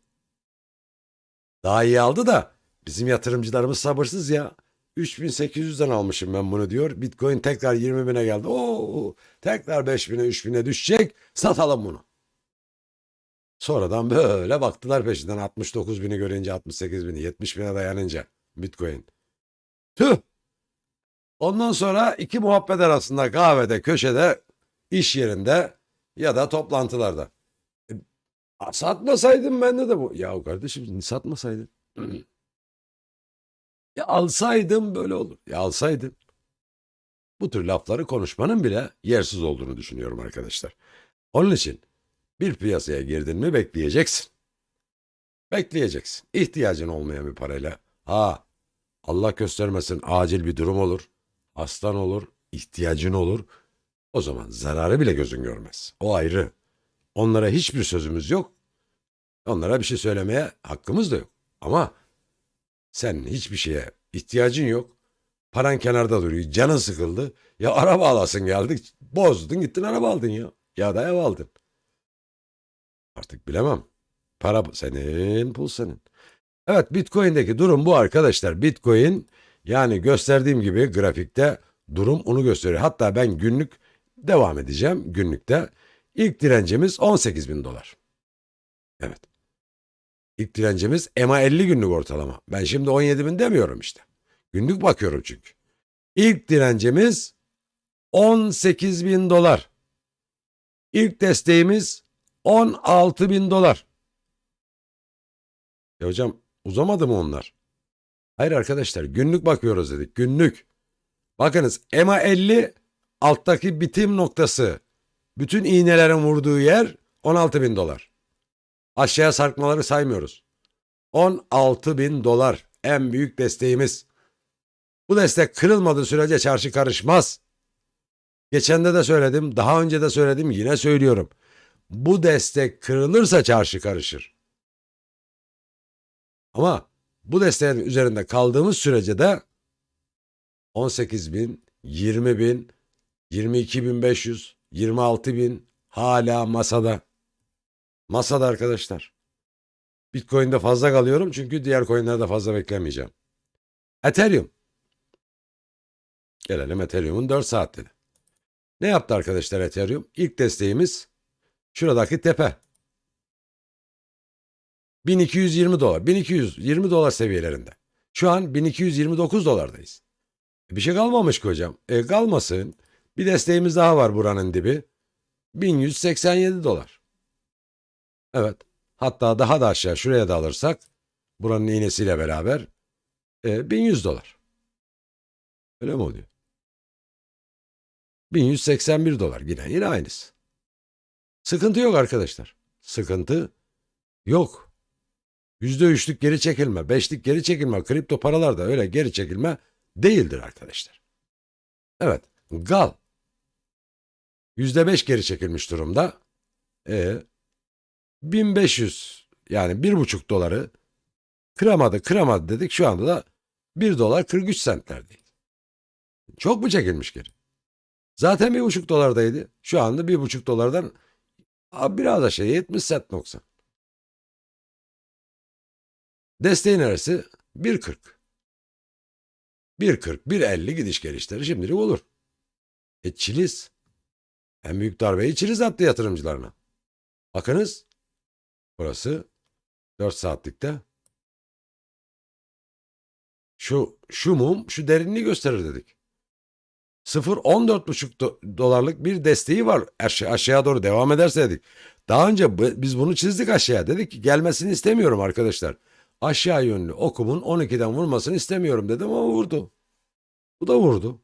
Speaker 1: Daha iyi aldı da bizim yatırımcılarımız sabırsız ya. 3.800'den almışım ben bunu diyor. Bitcoin tekrar 20 bine geldi. Oo, tekrar 5 bine 3 bine düşecek. Satalım bunu. Sonradan böyle baktılar peşinden 69 bini görünce 68 bini 70 bine dayanınca Bitcoin. Tüh. Ondan sonra iki muhabbet arasında kahvede, köşede, iş yerinde ya da toplantılarda. Satmasaydım bende de bu. Ya kardeşim satmasaydın. Ya alsaydım böyle olur. Ya alsaydın. Bu tür lafları konuşmanın bile yersiz olduğunu düşünüyorum arkadaşlar. Onun için bir piyasaya girdin mi bekleyeceksin. Bekleyeceksin. İhtiyacın olmayan bir parayla. Allah göstermesin acil bir durum olur. Hastan olur, ihtiyacın olur. O zaman zararı bile gözün görmez. O ayrı. Onlara hiçbir sözümüz yok. Onlara bir şey söylemeye hakkımız da yok. Ama sen hiçbir şeye ihtiyacın yok. Paran kenarda duruyor. Canın sıkıldı. Ya araba alasın geldik. Bozdun gittin araba aldın ya. Ya da ev aldın. Artık bilemem. Para senin, pul senin. Evet Bitcoin'deki durum bu arkadaşlar. Bitcoin Yani gösterdiğim gibi grafikte durum onu gösteriyor. Hatta ben günlük devam edeceğim günlükte. İlk direncimiz 18 bin dolar. Evet. İlk direncimiz EMA 50 günlük ortalama. Ben şimdi 17 bin demiyorum işte. Günlük bakıyorum çünkü. İlk direncimiz 18 bin dolar. İlk desteğimiz 16 bin dolar. Ya hocam uzamadı mı onlar? Hayır arkadaşlar günlük bakıyoruz dedik. Günlük. Bakınız EMA 50 alttaki bitim noktası. Bütün iğnelerin vurduğu yer 16 bin dolar. Aşağıya sarkmaları saymıyoruz. 16 bin dolar en büyük desteğimiz. Bu destek kırılmadığı sürece çarşı karışmaz. Geçende de söyledim, daha önce de söyledim, yine söylüyorum. Bu destek kırılırsa çarşı karışır. Ama bu desteğin üzerinde kaldığımız sürece de 18 bin, 20 bin, 22.500, 26 bin hala masada. Masada arkadaşlar. Bitcoin'de fazla kalıyorum çünkü diğer coin'lerde fazla beklemeyeceğim. Ethereum. Gelelim Ethereum'un 4 saatleri. Ne yaptı arkadaşlar Ethereum? İlk desteğimiz şuradaki tepe. 1220 dolar. 1220 dolar seviyelerinde. Şu an 1229 dolardayız. Bir şey kalmamış ki hocam. Kalmasın. Bir desteğimiz daha var buranın dibi. 1187 dolar. Evet. Hatta daha da aşağı şuraya da alırsak buranın iğnesiyle beraber 1100 dolar. Öyle mi oluyor? 1181 dolar. Yine aynısı. Sıkıntı yok arkadaşlar. Sıkıntı yok. %3'lük geri çekilme, 5'lik geri çekilme, kripto paralarda öyle geri çekilme değildir arkadaşlar. Evet, GAL %5 geri çekilmiş durumda. 1500 yani 1,5 doları kıramadı dedik. Şu anda da 1 dolar 43 centlerdeyiz. Çok mu çekilmiş geri? Zaten 1,5 dolardaydı. Şu anda 1,5 dolardan biraz aşağı 70 cent noksan. Desteği neresi? 1.40. 1.40, 1.50 gidiş gelişleri şimdilik olur. Çiliz. En büyük darbeyi Çiliz attı yatırımcılarına. Bakınız. Burası 4 saatlikte. Şu mum şu derinliği gösterir dedik. 0,14,5 dolarlık bir desteği var. Aşağıya doğru devam ederse dedik. Daha önce biz bunu çizdik aşağıya. Dedik ki gelmesini istemiyorum arkadaşlar. Aşağı yönlü okumun 12'den vurmasını istemiyorum dedim ama vurdu. Bu da vurdu.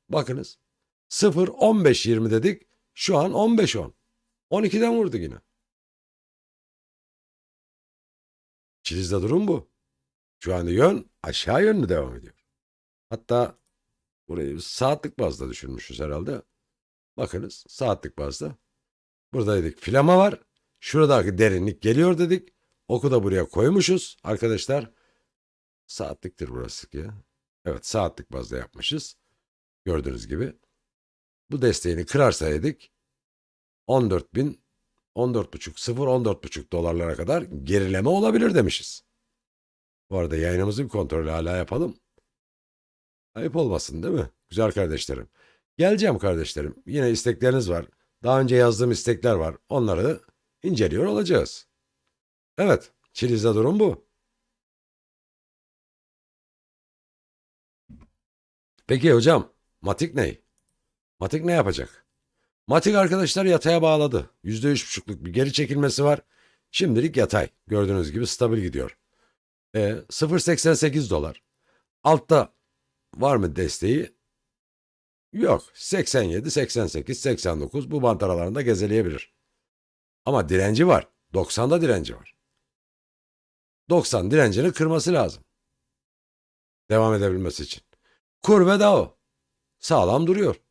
Speaker 1: Bakınız. 0,15,20 dedik. Şu an 15,10. 12'den vurdu yine. Çiliz'de durum bu. Şu anda yön aşağı yönlü devam ediyor. Hatta burayı saatlik bazda düşürmüşüz herhalde. Bakınız saatlik bazda. Buradaydık. Filama var. Şuradaki derinlik geliyor dedik. Oku da buraya koymuşuz. Arkadaşlar saatliktir burası ya. Evet saatlik bazda yapmışız. Gördüğünüz gibi. Bu desteğini kırarsa dedik 14.000 14,5 14,5 dolarlara kadar gerileme olabilir demişiz. Bu arada yayınımızın kontrolü hala yapalım. Ayıp olmasın değil mi? Güzel kardeşlerim. Geleceğim kardeşlerim. Yine istekleriniz var. Daha önce yazdığım istekler var. Onları inceliyor olacağız. Evet. Çiliz'de durum bu. Peki hocam. Matik ne? Matik ne yapacak? Matik arkadaşlar yataya bağladı. %3,5'luk bir geri çekilmesi var. Şimdilik yatay. Gördüğünüz gibi stabil gidiyor. 0,88 dolar. Altta var mı desteği? Yok. 87, 88, 89 bu bant aralarında gezeleyebilir. Ama direnci var. 90'da direnci var. 90 direncini kırması lazım. Devam edebilmesi için. Kur ve DAO. Sağlam duruyor.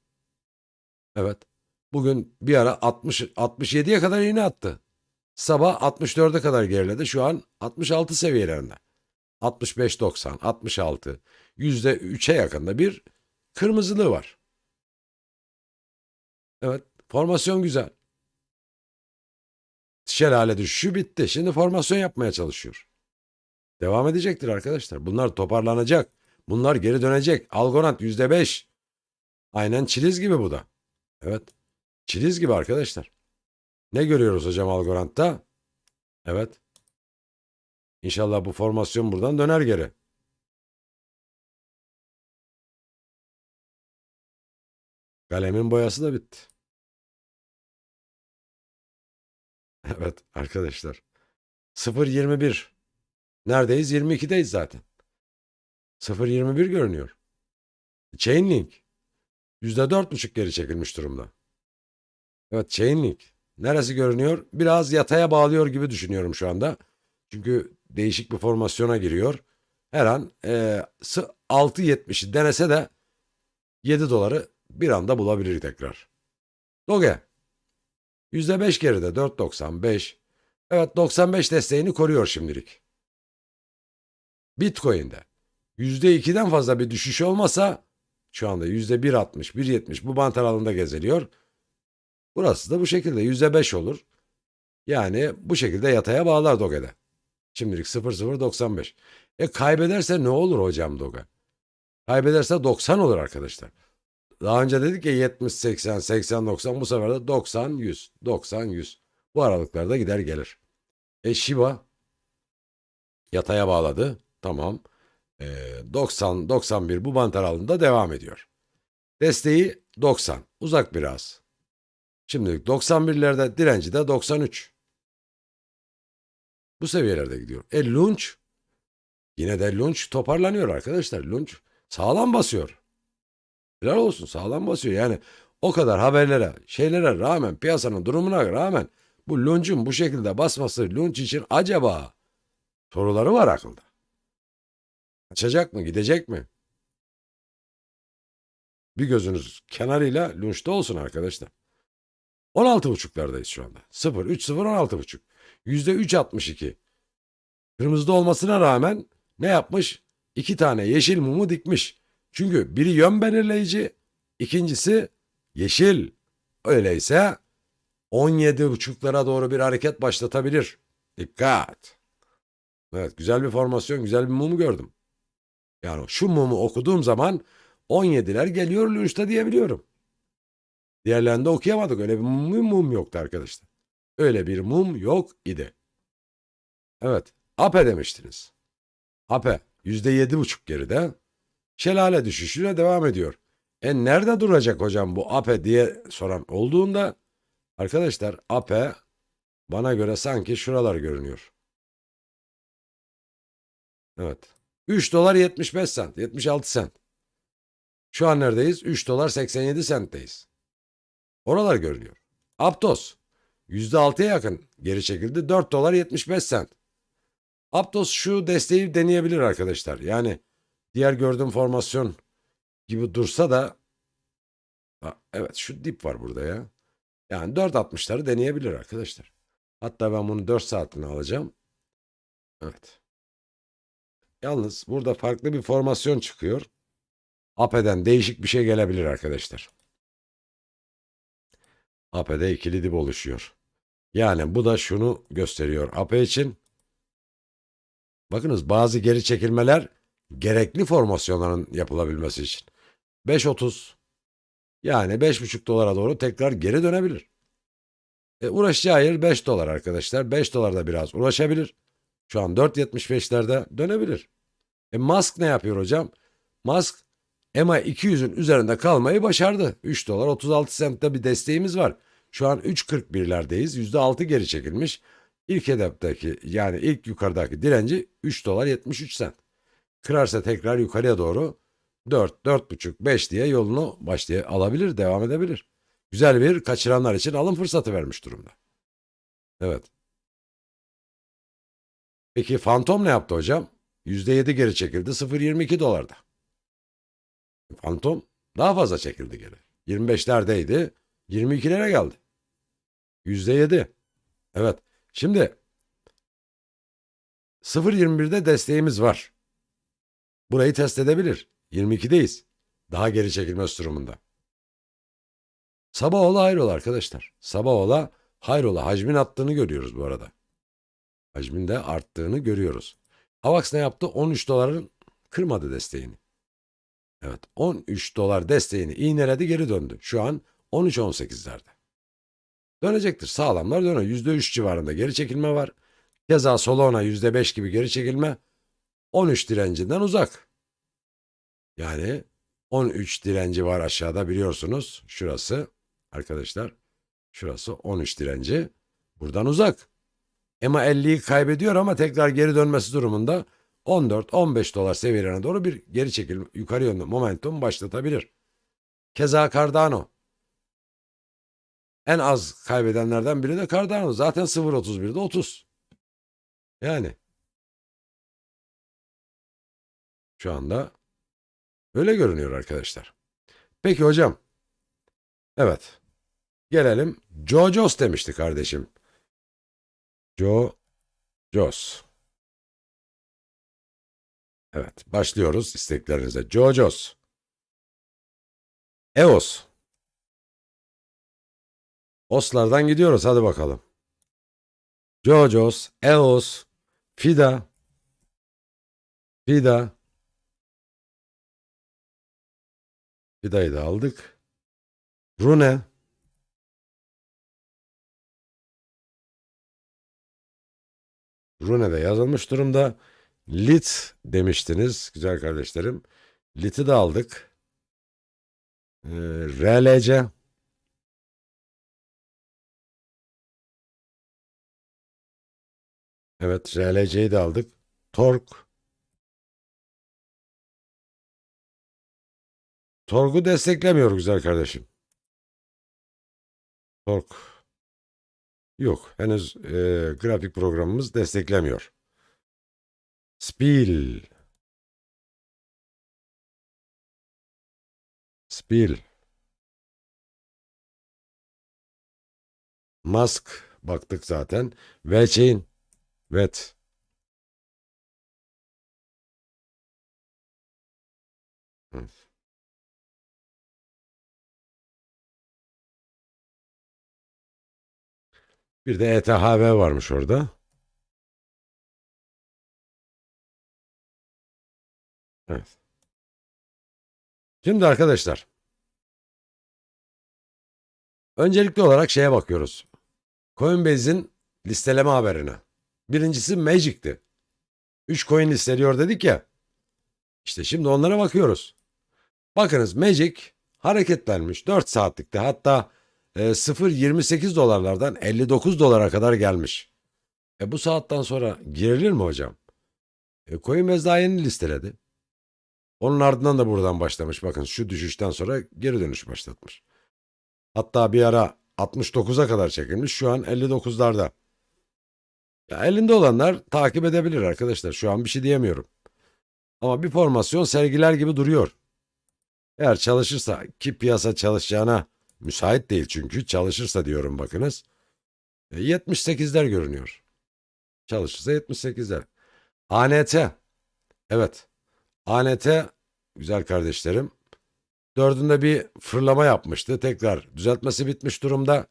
Speaker 1: Evet. Bugün bir ara 67'ye kadar iğne attı. Sabah 64'e kadar geriledi. Şu an 66 seviyelerinde. 65-90, 66. %3'e yakında bir kırmızılığı var. Evet. Formasyon güzel. Şelale düşüşü bitti. Şimdi formasyon yapmaya çalışıyor. Devam edecektir arkadaşlar. Bunlar toparlanacak. Bunlar geri dönecek. Algorand %5. Aynen çiliz gibi bu da. Evet. Çiliz gibi arkadaşlar. Ne görüyoruz hocam Algorand'da? Evet. İnşallah bu formasyon buradan döner geri. Kalemin boyası da bitti. Evet arkadaşlar. 0.21. Neredeyiz? 22'deyiz zaten. 0.21 görünüyor. Chainlink. %4,5 geri çekilmiş durumda. Evet Chainlink. Neresi görünüyor? Biraz yataya bağlıyor gibi düşünüyorum şu anda. Çünkü değişik bir formasyona giriyor. Her an 6.70'i denese de 7 doları bir anda bulabilir tekrar. Doge. %5 geride 4.95. Evet 95 desteğini koruyor şimdilik. Bitcoin'de %2'den fazla bir düşüş olmasa şu anda %1.60, 1.70 bu bant aralığında geziliyor. Burası da bu şekilde %5 olur. Yani bu şekilde yataya bağlar Doge'de. Şimdilik 0.095. Kaybederse ne olur hocam Doge? Kaybederse 90 olur arkadaşlar. Daha önce dedik ya 70, 80, 80, 90 bu sefer de 90, 100, 90, 100. Bu aralıklarda gider gelir. Shiba yataya bağladı. Tamam. 90, 91 bu bant aralığında devam ediyor. Desteği 90. Uzak biraz. Şimdilik 91'lerde direnci de 93. Bu seviyelerde gidiyor. Lunch yine de Lunch toparlanıyor arkadaşlar. Lunch sağlam basıyor. Helal olsun sağlam basıyor. Yani o kadar haberlere, şeylere rağmen, piyasanın durumuna rağmen bu Lunch'un bu şekilde basması Lunch için acaba soruları var akılda. Kaçacak mı, gidecek mi? Bir gözünüz kenarıyla Lunch'ta olsun arkadaşlar. 16,5'lardayız şu anda. 0, 3, 0, 16,5. %3,62. Kırmızıda olmasına rağmen ne yapmış? 2 tane yeşil mumu dikmiş. Çünkü biri yön belirleyici, ikincisi yeşil. Öyleyse 17,5'lara doğru bir hareket başlatabilir. Dikkat. Evet güzel bir formasyon, güzel bir mumu gördüm. Yani şu mumu okuduğum zaman 17'ler geliyor Lunch'ta diyebiliyorum. Diğerlerinde okuyamadık. Öyle bir mum yoktu arkadaşlar. Öyle bir mum yok idi. Evet. APE demiştiniz. APE %7,5 geride. Şelale düşüşüne devam ediyor. Nerede duracak hocam bu APE diye soran olduğunda arkadaşlar APE bana göre sanki şuralar görünüyor. Evet. 3 dolar 75 sent, 76 sent. Şu an neredeyiz? 3 dolar 87 sentteyiz. Oralar görünüyor. Aptos %6'ya yakın geri çekildi. 4 dolar 75 sent. Aptos şu desteği deneyebilir arkadaşlar. Yani diğer gördüğüm formasyon gibi dursa da evet şu dip var burada ya. Yani 4.60'ları deneyebilir arkadaşlar. Hatta ben bunu 4 saatini alacağım. Evet. Yalnız burada farklı bir formasyon çıkıyor. APE'den değişik bir şey gelebilir arkadaşlar. APE'de ikili dip oluşuyor. Yani bu da şunu gösteriyor APE için. Bakınız bazı geri çekilmeler gerekli formasyonların yapılabilmesi için. 5.30 yani 5,5 dolara doğru tekrar geri dönebilir. Uğraşacağı yer 5 dolar arkadaşlar. 5 dolar da biraz uğraşabilir. Şu an 4.75'lerde dönebilir. Musk ne yapıyor hocam? Musk MA 200'ün üzerinde kalmayı başardı. 3 dolar 36 sentte bir desteğimiz var. Şu an 3.41'lerdeyiz. %6 geri çekilmiş. İlk hedefteki yani ilk yukarıdaki direnci 3 dolar 73 sent. Kırarsa tekrar yukarıya doğru 4, 4,5, 5 diye yolunu alabilir, devam edebilir. Güzel bir kaçıranlar için alım fırsatı vermiş durumda. Evet. Peki Fantom ne yaptı hocam? %7 geri çekildi 0.22 dolarda. Fantom daha fazla çekildi geri. 25'lerdeydi 22'lere geldi. %7. Evet. Şimdi 0.21'de desteğimiz var. Burayı test edebilir. 22'deyiz. Daha geri çekilmesi durumunda. Sabahoğlu hayrola arkadaşlar. Sabahoğlu hayrola hacmin attığını görüyoruz bu arada. Hacmin de arttığını görüyoruz. AVAX ne yaptı? 13 doların kırmadı desteğini. Evet, 13 dolar desteğini iğneledi, geri döndü. Şu an 13-18'lerde. Dönecektir. Sağlamlar dönüyor. %3 civarında geri çekilme var. Keza Solana %5 gibi geri çekilme. 13 direncinden uzak. Yani 13 direnci var aşağıda, biliyorsunuz. Şurası arkadaşlar. Şurası 13 direnci. Buradan uzak. EMA 50'yi kaybediyor ama tekrar geri dönmesi durumunda 14-15 dolar seviyelerine doğru bir geri çekilme, yukarı yönlü momentum başlatabilir. Keza Cardano. En az kaybedenlerden biri de Cardano. Zaten 0.31'de 30. Yani şu anda öyle görünüyor arkadaşlar. Peki hocam. Evet. Gelelim. JoJo's demişti kardeşim. JoJo's. Evet. Başlıyoruz isteklerinize. JoJo's. EOS. OS'lardan gidiyoruz. Hadi bakalım. JoJo's, EOS, FIDA, FIDA. FIDA'yı da aldık. Rune. Rune de yazılmış durumda. Lit demiştiniz güzel kardeşlerim. Lit'i de aldık. RLC. Evet, RLC'yi de aldık. Tork. Tork'u desteklemiyor güzel kardeşim. Tork. Yok. Henüz grafik programımız desteklemiyor. Spill. Spill. Musk. Baktık zaten. VeChain. VET. Evet. Bir de ETHV varmış orada. Evet. Şimdi arkadaşlar, öncelikli olarak şeye bakıyoruz. Coinbase'in listeleme haberine. Birincisi Magic'ti. 3 coin listeliyor dedik ya. İşte şimdi onlara bakıyoruz. Bakınız, Magic hareketlenmiş 4 saatlikte, hatta 0.28 dolarlardan 59 dolara kadar gelmiş. Bu saatten sonra girilir mi hocam? Coinbase daha yeni listeledi. Onun ardından da buradan başlamış. Bakın, şu düşüşten sonra geri dönüş başlatmış. Hatta bir ara 69'a kadar çekilmiş. Şu an 59'larda. Ya, elinde olanlar takip edebilir arkadaşlar. Şu an bir şey diyemiyorum. Ama bir formasyon sergiler gibi duruyor. Eğer çalışırsa, ki piyasa çalışacağına müsait değil çünkü, çalışırsa diyorum bakınız. 78'ler görünüyor. Çalışırsa 78'ler. ANT. Evet. ANT güzel kardeşlerim. Dördünde bir fırlama yapmıştı. Tekrar düzeltmesi bitmiş durumda.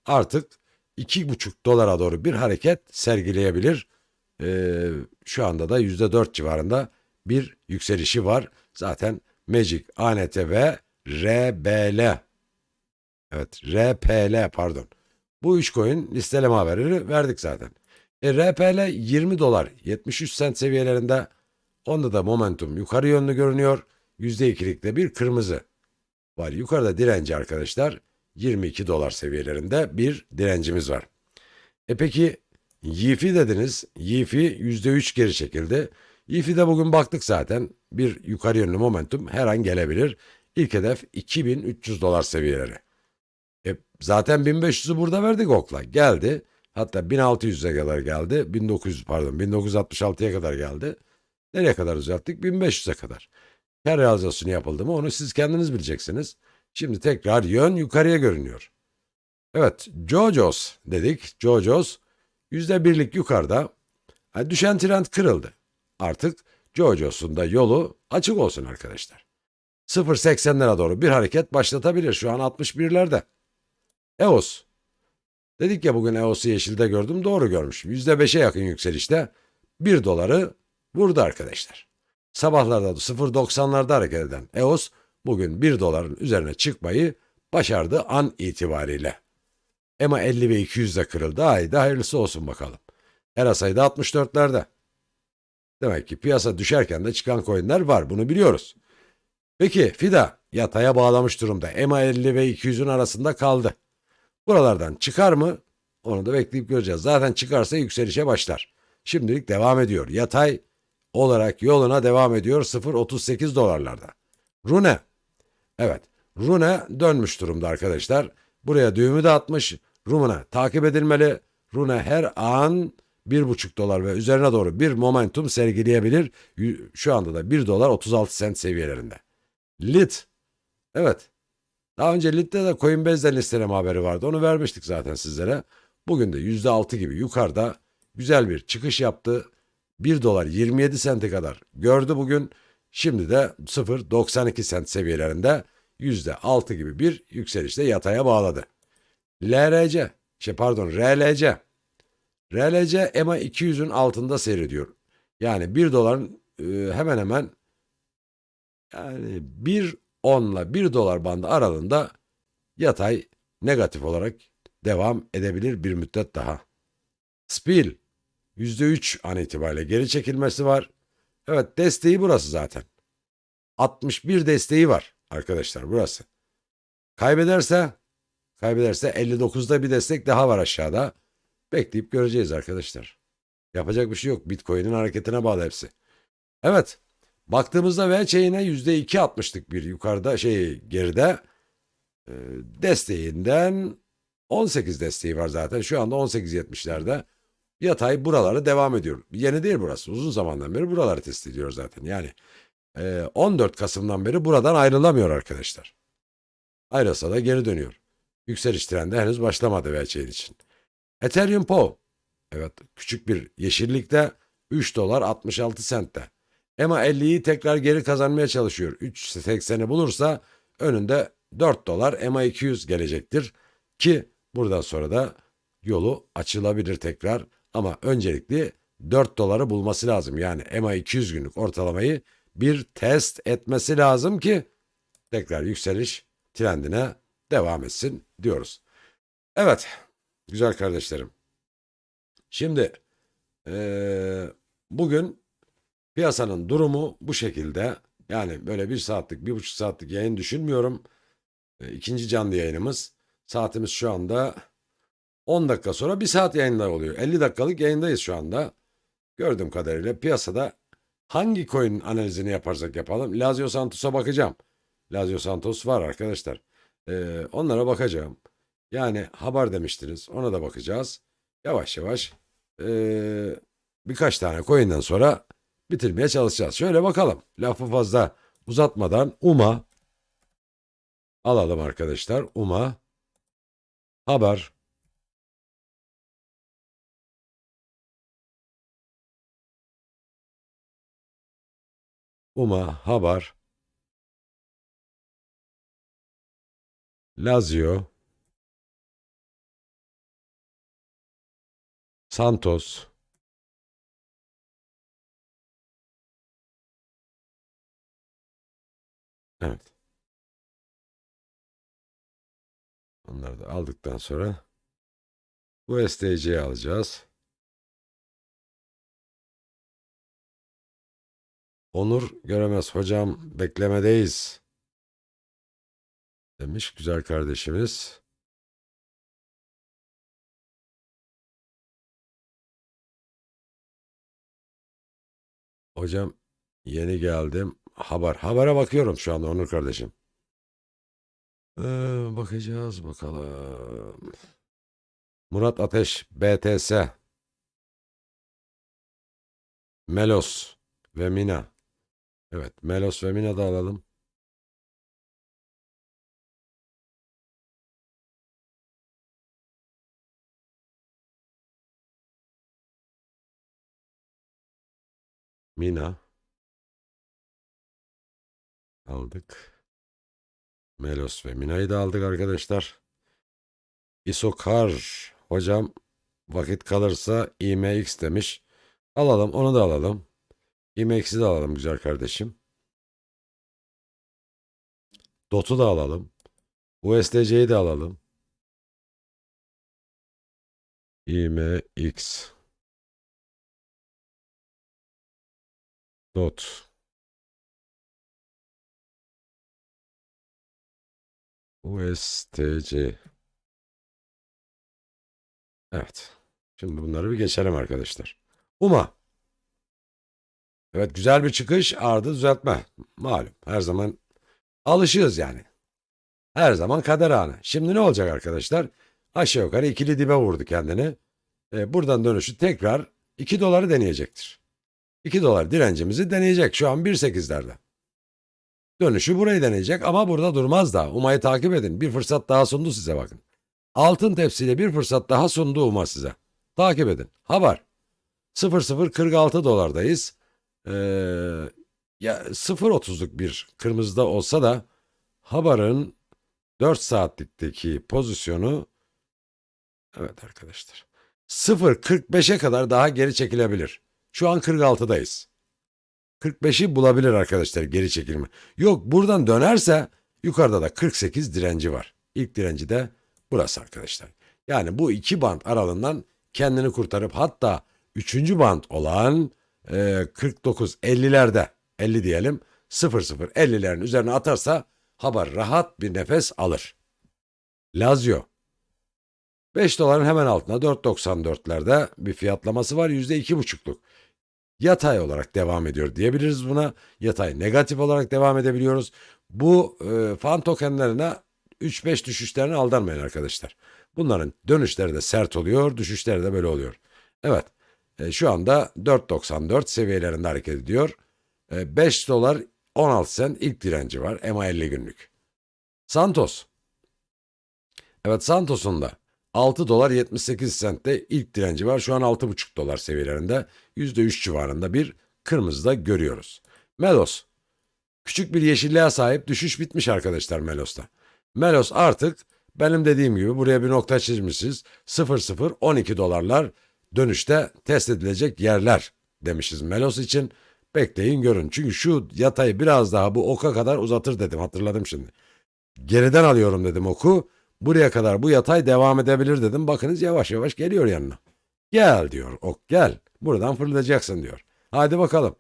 Speaker 1: Artık 2,5 dolara doğru bir hareket sergileyebilir. Şu anda da %4 civarında bir yükselişi var. Zaten Magic, ANT ve RBL. Evet, RPL pardon. Bu 3 coin listeleme haberleri verdik zaten. RPL 20 dolar 73 sent seviyelerinde. Onda da momentum yukarı yönlü görünüyor. %2'likte bir kırmızı var. Yukarıda direnci arkadaşlar 22 dolar seviyelerinde bir direncimiz var. Peki YIFI dediniz. YIFI %3 geri çekildi. YIFI'de bugün baktık zaten, bir yukarı yönlü momentum her an gelebilir. İlk hedef 2300 dolar seviyeleri. Zaten 1500'ü burada verdik okla. Geldi. Hatta 1600'e kadar geldi. 1900 pardon 1966'ya kadar geldi. Nereye kadar uzattık? 1500'e kadar. Kar realizasyonu yapıldı mı onu siz kendiniz bileceksiniz. Şimdi tekrar yön yukarıya görünüyor. Evet, JoJo's dedik. JoJo's %1'lik yukarıda. Düşen trend kırıldı. Artık JoJo's'un da yolu açık olsun arkadaşlar. 0.80'lere doğru bir hareket başlatabilir. Şu an 61'lerde. EOS. Dedik ya, bugün EOS'u yeşilde gördüm. Doğru görmüşüm. %5'e yakın yükselişte 1 doları vurdu arkadaşlar. Sabahlarda da 0.90'larda hareket eden EOS bugün 1 doların üzerine çıkmayı başardı an itibariyle. EMA 50 ve 200 de kırıldı. Haydi hayırlısı olsun bakalım. RSI da 64'lerde. Demek ki piyasa düşerken de çıkan coinler var. Bunu biliyoruz. Peki FIDA yataya bağlamış durumda. EMA 50 ve 200'ün arasında kaldı. Buralardan çıkar mı? Onu da bekleyip göreceğiz. Zaten çıkarsa yükselişe başlar. Şimdilik devam ediyor. Yatay olarak yoluna devam ediyor 0.38 dolarlarda. Rune. Evet. Rune dönmüş durumda arkadaşlar. Buraya düğümü de atmış. Rune takip edilmeli. Rune her an 1,5 dolar ve üzerine doğru bir momentum sergileyebilir. Şu anda da 1 dolar 36 sent seviyelerinde. Lit. Evet. Daha önce Lit'te de Coinbase'den listeleme haberi vardı. Onu vermiştik zaten sizlere. Bugün de %6 gibi yukarıda güzel bir çıkış yaptı. 1 dolar 27 sente kadar gördü bugün. Şimdi de 0,92 sent seviyelerinde %6 gibi bir yükselişte yataya bağladı. LRC, RLC. RLC EMA 200'ün altında seyrediyor. Yani 1 doların hemen hemen yani 1.10 ile 1 dolar bandı aralığında yatay negatif olarak devam edebilir bir müddet daha. SPIL %3 an itibariyle geri çekilmesi var. Evet desteği burası zaten. 61 desteği var arkadaşlar burası. Kaybederse 59'da bir destek daha var aşağıda. Bekleyip göreceğiz arkadaşlar. Yapacak bir şey yok. Bitcoin'in hareketine bağlı hepsi. Evet. Baktığımızda VC'ine %2 atmıştık bir yukarıda geride. Desteğinden 18 desteği var zaten. Şu anda 18.70'lerde. Yatay buraları devam ediyor. Yeni değil burası. Uzun zamandan beri buraları test ediyor zaten. Yani 14 Kasım'dan beri buradan ayrılamıyor arkadaşlar. Ayrılsa da geri dönüyor. Yükseliş trendi henüz başlamadı VC'nin için. Ethereum POW. Evet küçük bir yeşillikte 3 dolar 66 sentte. EMA 50'yi tekrar geri kazanmaya çalışıyor. 3.80'i bulursa önünde 4 dolar EMA 200 gelecektir. Ki buradan sonra da yolu açılabilir tekrar. Ama öncelikli 4 doları bulması lazım. Yani EMA 200 günlük ortalamayı bir test etmesi lazım ki tekrar yükseliş trendine devam etsin diyoruz. Evet güzel kardeşlerim. Şimdi bugün piyasanın durumu bu şekilde. Yani böyle 1 saatlik, 1,5 saatlik yayın düşünmüyorum. İkinci canlı yayınımız. Saatimiz şu anda 10 dakika sonra 1 saat yayında oluyor. 50 dakikalık yayındayız şu anda. Gördüğüm kadarıyla piyasada hangi coin analizini yaparsak yapalım. Lazio Santos'a bakacağım. Lazio Santos var arkadaşlar. Onlara bakacağım. Yani haber demiştiniz. Ona da bakacağız. Yavaş yavaş birkaç tane coin'den sonra bitirmeye çalışacağız. Şöyle bakalım. Lafı fazla uzatmadan UMA alalım arkadaşlar. UMA haber. UMA haber. Lazio. Santos. Evet. Onları da aldıktan sonra bu STC'yi alacağız. Onur Göremez hocam beklemedeyiz demiş güzel kardeşimiz. Hocam yeni geldim. Habere bakıyorum şu anda Onur kardeşim. Bakacağız bakalım. Murat Ateş BTS. Melos ve Mina. Evet Melos ve Mina da alalım. Mina aldık. Melos ve Mina'yı da aldık arkadaşlar. Isokar hocam vakit kalırsa IMX demiş. Alalım onu da alalım. IMX'i de alalım güzel kardeşim. DOT'u da alalım. USDC'yi de alalım. IMX. DOT. USTC. Evet. Şimdi bunları bir geçelim arkadaşlar. UMA. Evet güzel bir çıkış, ardı düzeltme. Malum her zaman alışığız yani. Her zaman kader anı. Şimdi ne olacak arkadaşlar? Aşağı yukarı ikili dibe vurdu kendini. Buradan dönüşü tekrar 2 doları deneyecektir. 2 dolar direncimizi deneyecek. Şu an 1.8'lerde. Dönüşü burayı deneyecek ama burada durmaz da. UMA'yı takip edin. Bir fırsat daha sundu size bakın. Altın tepsiyle bir fırsat daha sundu UMA size. Takip edin. Haber. 0.046 dolardayız. Ee, ya 0.30'luk bir kırmızıda olsa da Haber'ın 4 saatlikteki pozisyonu evet arkadaşlar 0.45'e kadar daha geri çekilebilir. Şu an 46'dayız. 45'i bulabilir arkadaşlar geri çekilme. Yok buradan dönerse yukarıda da 48 direnci var. İlk direnci de burası arkadaşlar. Yani bu iki band aralığından kendini kurtarıp hatta üçüncü band olan 49-50'lerde 50 diyelim 00-50'lerin üzerine atarsa Haber rahat bir nefes alır. Lazio 5 doların hemen altında 4.94'lerde bir fiyatlaması var %2,5'luk. Yatay olarak devam ediyor diyebiliriz buna. Yatay negatif olarak devam edebiliyoruz. Bu fan tokenlerine 3-5 düşüşlerine aldanmayın arkadaşlar. Bunların dönüşleri de sert oluyor, düşüşleri de böyle oluyor. Evet, şu anda 4.94 seviyelerinde hareket ediyor. 5 dolar 16 sent ilk direnci var. EMA 50 günlük. Santos. Evet Santos'un da 6 dolar 78 sentte ilk direnci var. Şu an 6,5 dolar seviyelerinde %3 civarında bir kırmızıda görüyoruz. Melos. Küçük bir yeşilliğe sahip düşüş bitmiş arkadaşlar Melos'ta. Melos artık benim dediğim gibi buraya bir nokta çizmişiz. 0,012 dolarlar dönüşte test edilecek yerler demişiz Melos için. Bekleyin görün. Çünkü şu yatayı biraz daha bu oka kadar uzatır dedim hatırladım şimdi. Geriden alıyorum dedim oku. Buraya kadar bu yatay devam edebilir dedim. Bakınız yavaş yavaş geliyor yanına. Gel diyor ok gel. Buradan fırlayacaksın diyor. Hadi bakalım.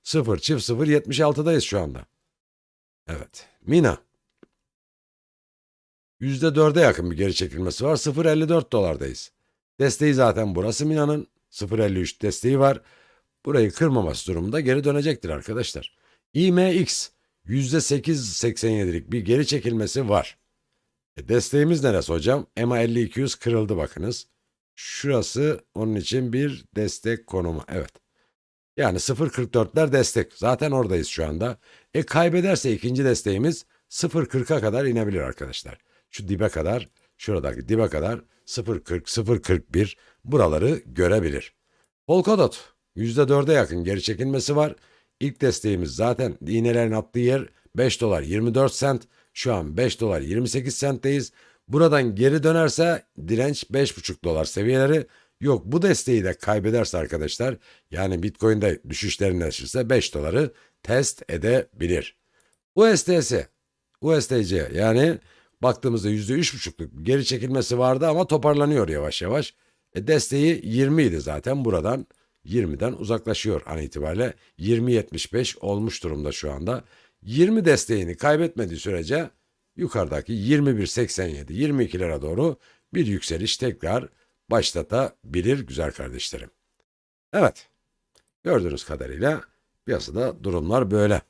Speaker 1: 0 çift 0 76'dayız şu anda. Evet. Mina. %4'e yakın bir geri çekilmesi var. 0,54 dolardayız. Desteği zaten burası Mina'nın. 0,53 desteği var. Burayı kırmaması durumunda geri dönecektir arkadaşlar. IMX %8,87'lik bir geri çekilmesi var. Desteğimiz neresi hocam? EMA 50-200 kırıldı bakınız. Şurası onun için bir destek konumu. Evet. Yani 0.44'ler destek. Zaten oradayız şu anda. Kaybederse ikinci desteğimiz 0.40'a kadar inebilir arkadaşlar. Şu dibe kadar, şuradaki dibe kadar 0.40, 0.41 buraları görebilir. Polkadot %4'e yakın geri çekilmesi var. İlk desteğimiz zaten iğnelerin attığı yer 5 dolar 24 sent. Şu an 5 dolar 28 centteyiz. Buradan geri dönerse direnç 5,5 dolar seviyeleri. Yok bu desteği de kaybederse arkadaşlar yani Bitcoin'de düşüşlerin yaşarsa 5 doları test edebilir. USDC, USDC yani baktığımızda %3,5'luk geri çekilmesi vardı ama toparlanıyor yavaş yavaş. Desteği 20 idi zaten buradan 20'den uzaklaşıyor an itibariyle 20.75 olmuş durumda şu anda. 20 desteğini kaybetmediği sürece yukarıdaki 21.87 22'lere doğru bir yükseliş tekrar başlatabilir güzel kardeşlerim. Evet, gördüğünüz kadarıyla piyasada durumlar böyle.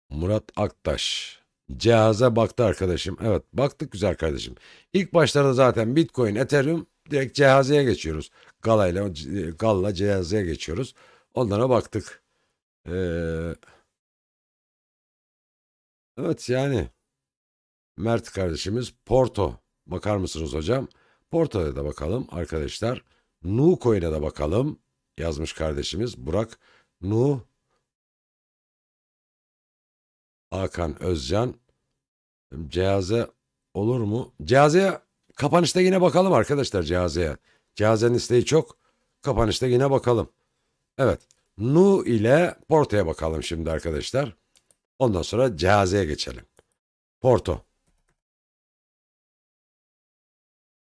Speaker 1: Murat Aktaş. Cihaza baktı arkadaşım. Evet baktık güzel kardeşim. İlk başlarda zaten Bitcoin, Ethereum direkt cihazeye geçiyoruz. Galla cihazeye geçiyoruz. Onlara baktık. Evet yani Mert kardeşimiz Porto. Bakar mısınız hocam? Porto'ya da bakalım arkadaşlar. Nucoin'e de bakalım. Yazmış kardeşimiz Burak. Hakan Özcan. Cehaze olur mu? Cihazeye kapanışta yine bakalım arkadaşlar cihazeye. Cihazenin isteği çok. Kapanışta yine bakalım. Evet. Nu ile Porto'ya bakalım şimdi arkadaşlar. Ondan sonra Caze'ye geçelim. Porto.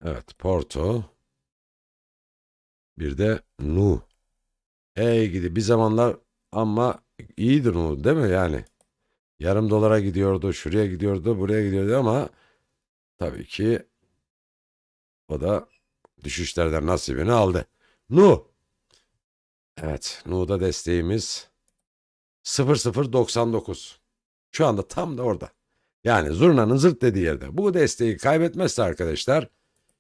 Speaker 1: Evet, Porto. Bir de Nu. Hey gidi bir zamanlar ama iyiydi Nu değil mi yani? Yarım dolara gidiyordu, şuraya gidiyordu, buraya gidiyordu ama tabii ki o da düşüşlerden nasibini aldı. Nu. Evet, Nu'da desteğimiz 0099. Şu anda tam da orada. Yani zurnanın zırt dediği yerde. Bu desteği kaybetmezse arkadaşlar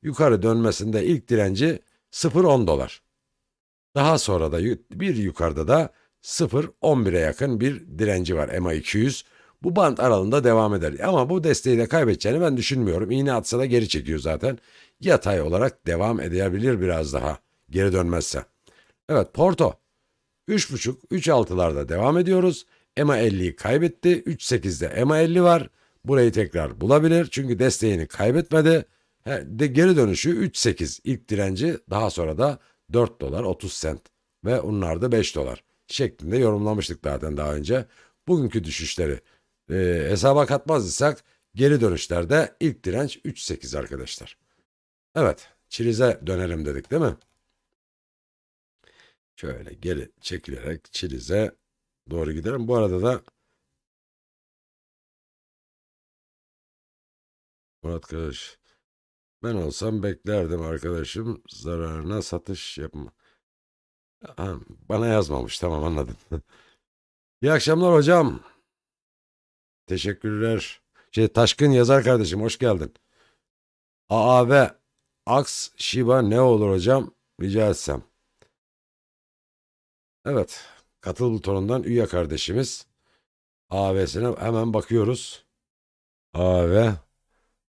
Speaker 1: yukarı dönmesinde ilk direnci 0.10 dolar. Daha sonra da bir yukarıda da 0.11'e yakın bir direnci var EMA 200. Bu band aralığında devam eder. Ama bu desteği de kaybedeceğini ben düşünmüyorum. İğne atsa da geri çekiyor zaten. Yatay olarak devam edebilir biraz daha geri dönmezse. Evet, Porto 3.5 3.6'larda devam ediyoruz. EMA 50'yi kaybetti. 3.8'de EMA 50 var. Burayı tekrar bulabilir. Çünkü desteğini kaybetmedi. Geri dönüşü 3.8 ilk direnci, daha sonra da 4 dolar 30 sent ve onlar da 5 dolar şeklinde yorumlamıştık zaten daha önce. Bugünkü düşüşleri hesaba katmazsak geri dönüşlerde ilk direnç 3.8 arkadaşlar. Evet, Çiliz'e dönelim dedik değil mi? Şöyle geri çekilerek Çiliz'e doğru gidelim. Bu arada da Murat Kılıç, ben olsam beklerdim arkadaşım, zararına satış yapma. Ha, bana yazmamış, tamam anladım. İyi akşamlar hocam. Teşekkürler. Taşkın yazar kardeşim, hoş geldin. AAV Aks Shiba ne olur hocam rica etsem. Evet, katıl butonundan üye kardeşimiz. AAV'sine hemen bakıyoruz. AAV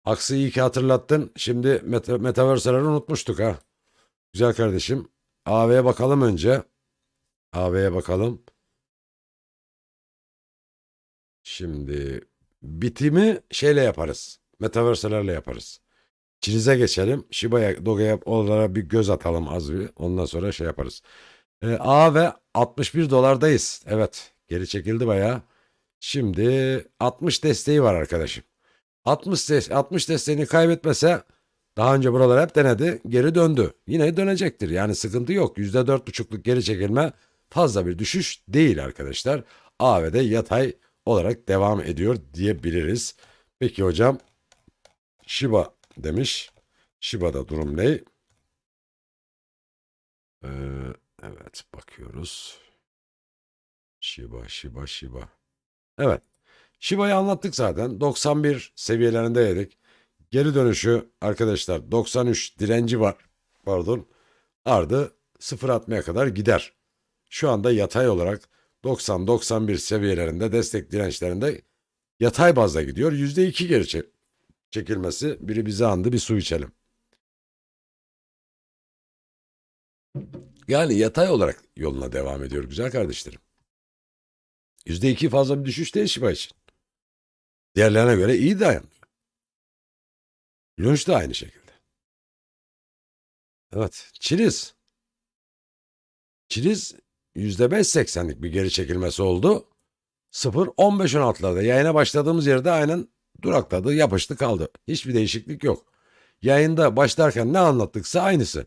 Speaker 1: Aks'ı iyi ki hatırlattın. Şimdi Metaverse'leri unutmuştuk ha. Güzel kardeşim. AV'ye bakalım önce. AV'ye bakalım. Şimdi bitimi şeyle yaparız. Metaverse'lerle yaparız. Çiliz'e geçelim. Shiba'ya, Doga'ya, onlara bir göz atalım az bir. Ondan sonra şey yaparız. A ve 61 dolardayız. Evet. Geri çekildi bayağı. Şimdi 60 desteği var arkadaşım. 60 desteğini kaybetmese, daha önce buralar hep denedi, geri döndü. Yine dönecektir. Yani sıkıntı yok. %4,5'luk geri çekilme fazla bir düşüş değil arkadaşlar. AV'de yatay olarak devam ediyor diyebiliriz. Peki hocam, Shiba demiş. Shiba'da durum ne? Ee, evet, bakıyoruz. Shiba. Evet. Shiba'yı anlattık zaten. 91 seviyelerinde yedik. Geri dönüşü arkadaşlar 93 direnci var. Pardon. Ardı 0.60'ya kadar gider. Şu anda yatay olarak 90-91 seviyelerinde, destek dirençlerinde yatay bazda gidiyor. %2 geri çekilmesi. Biri bize andı, bir su içelim. Yani yatay olarak yoluna devam ediyor güzel kardeşlerim. %2 fazla bir düşüş değil Shiba için. Diğerlerine göre iyi dayanıyor. Lunch da aynı şekilde. Evet. Çiliz. Çiliz %5.80'lik bir geri çekilmesi oldu. 0.15-16'larda yayına başladığımız yerde aynen durakladı, yapıştı kaldı. Hiçbir değişiklik yok. Yayında başlarken ne anlattıksa aynısı.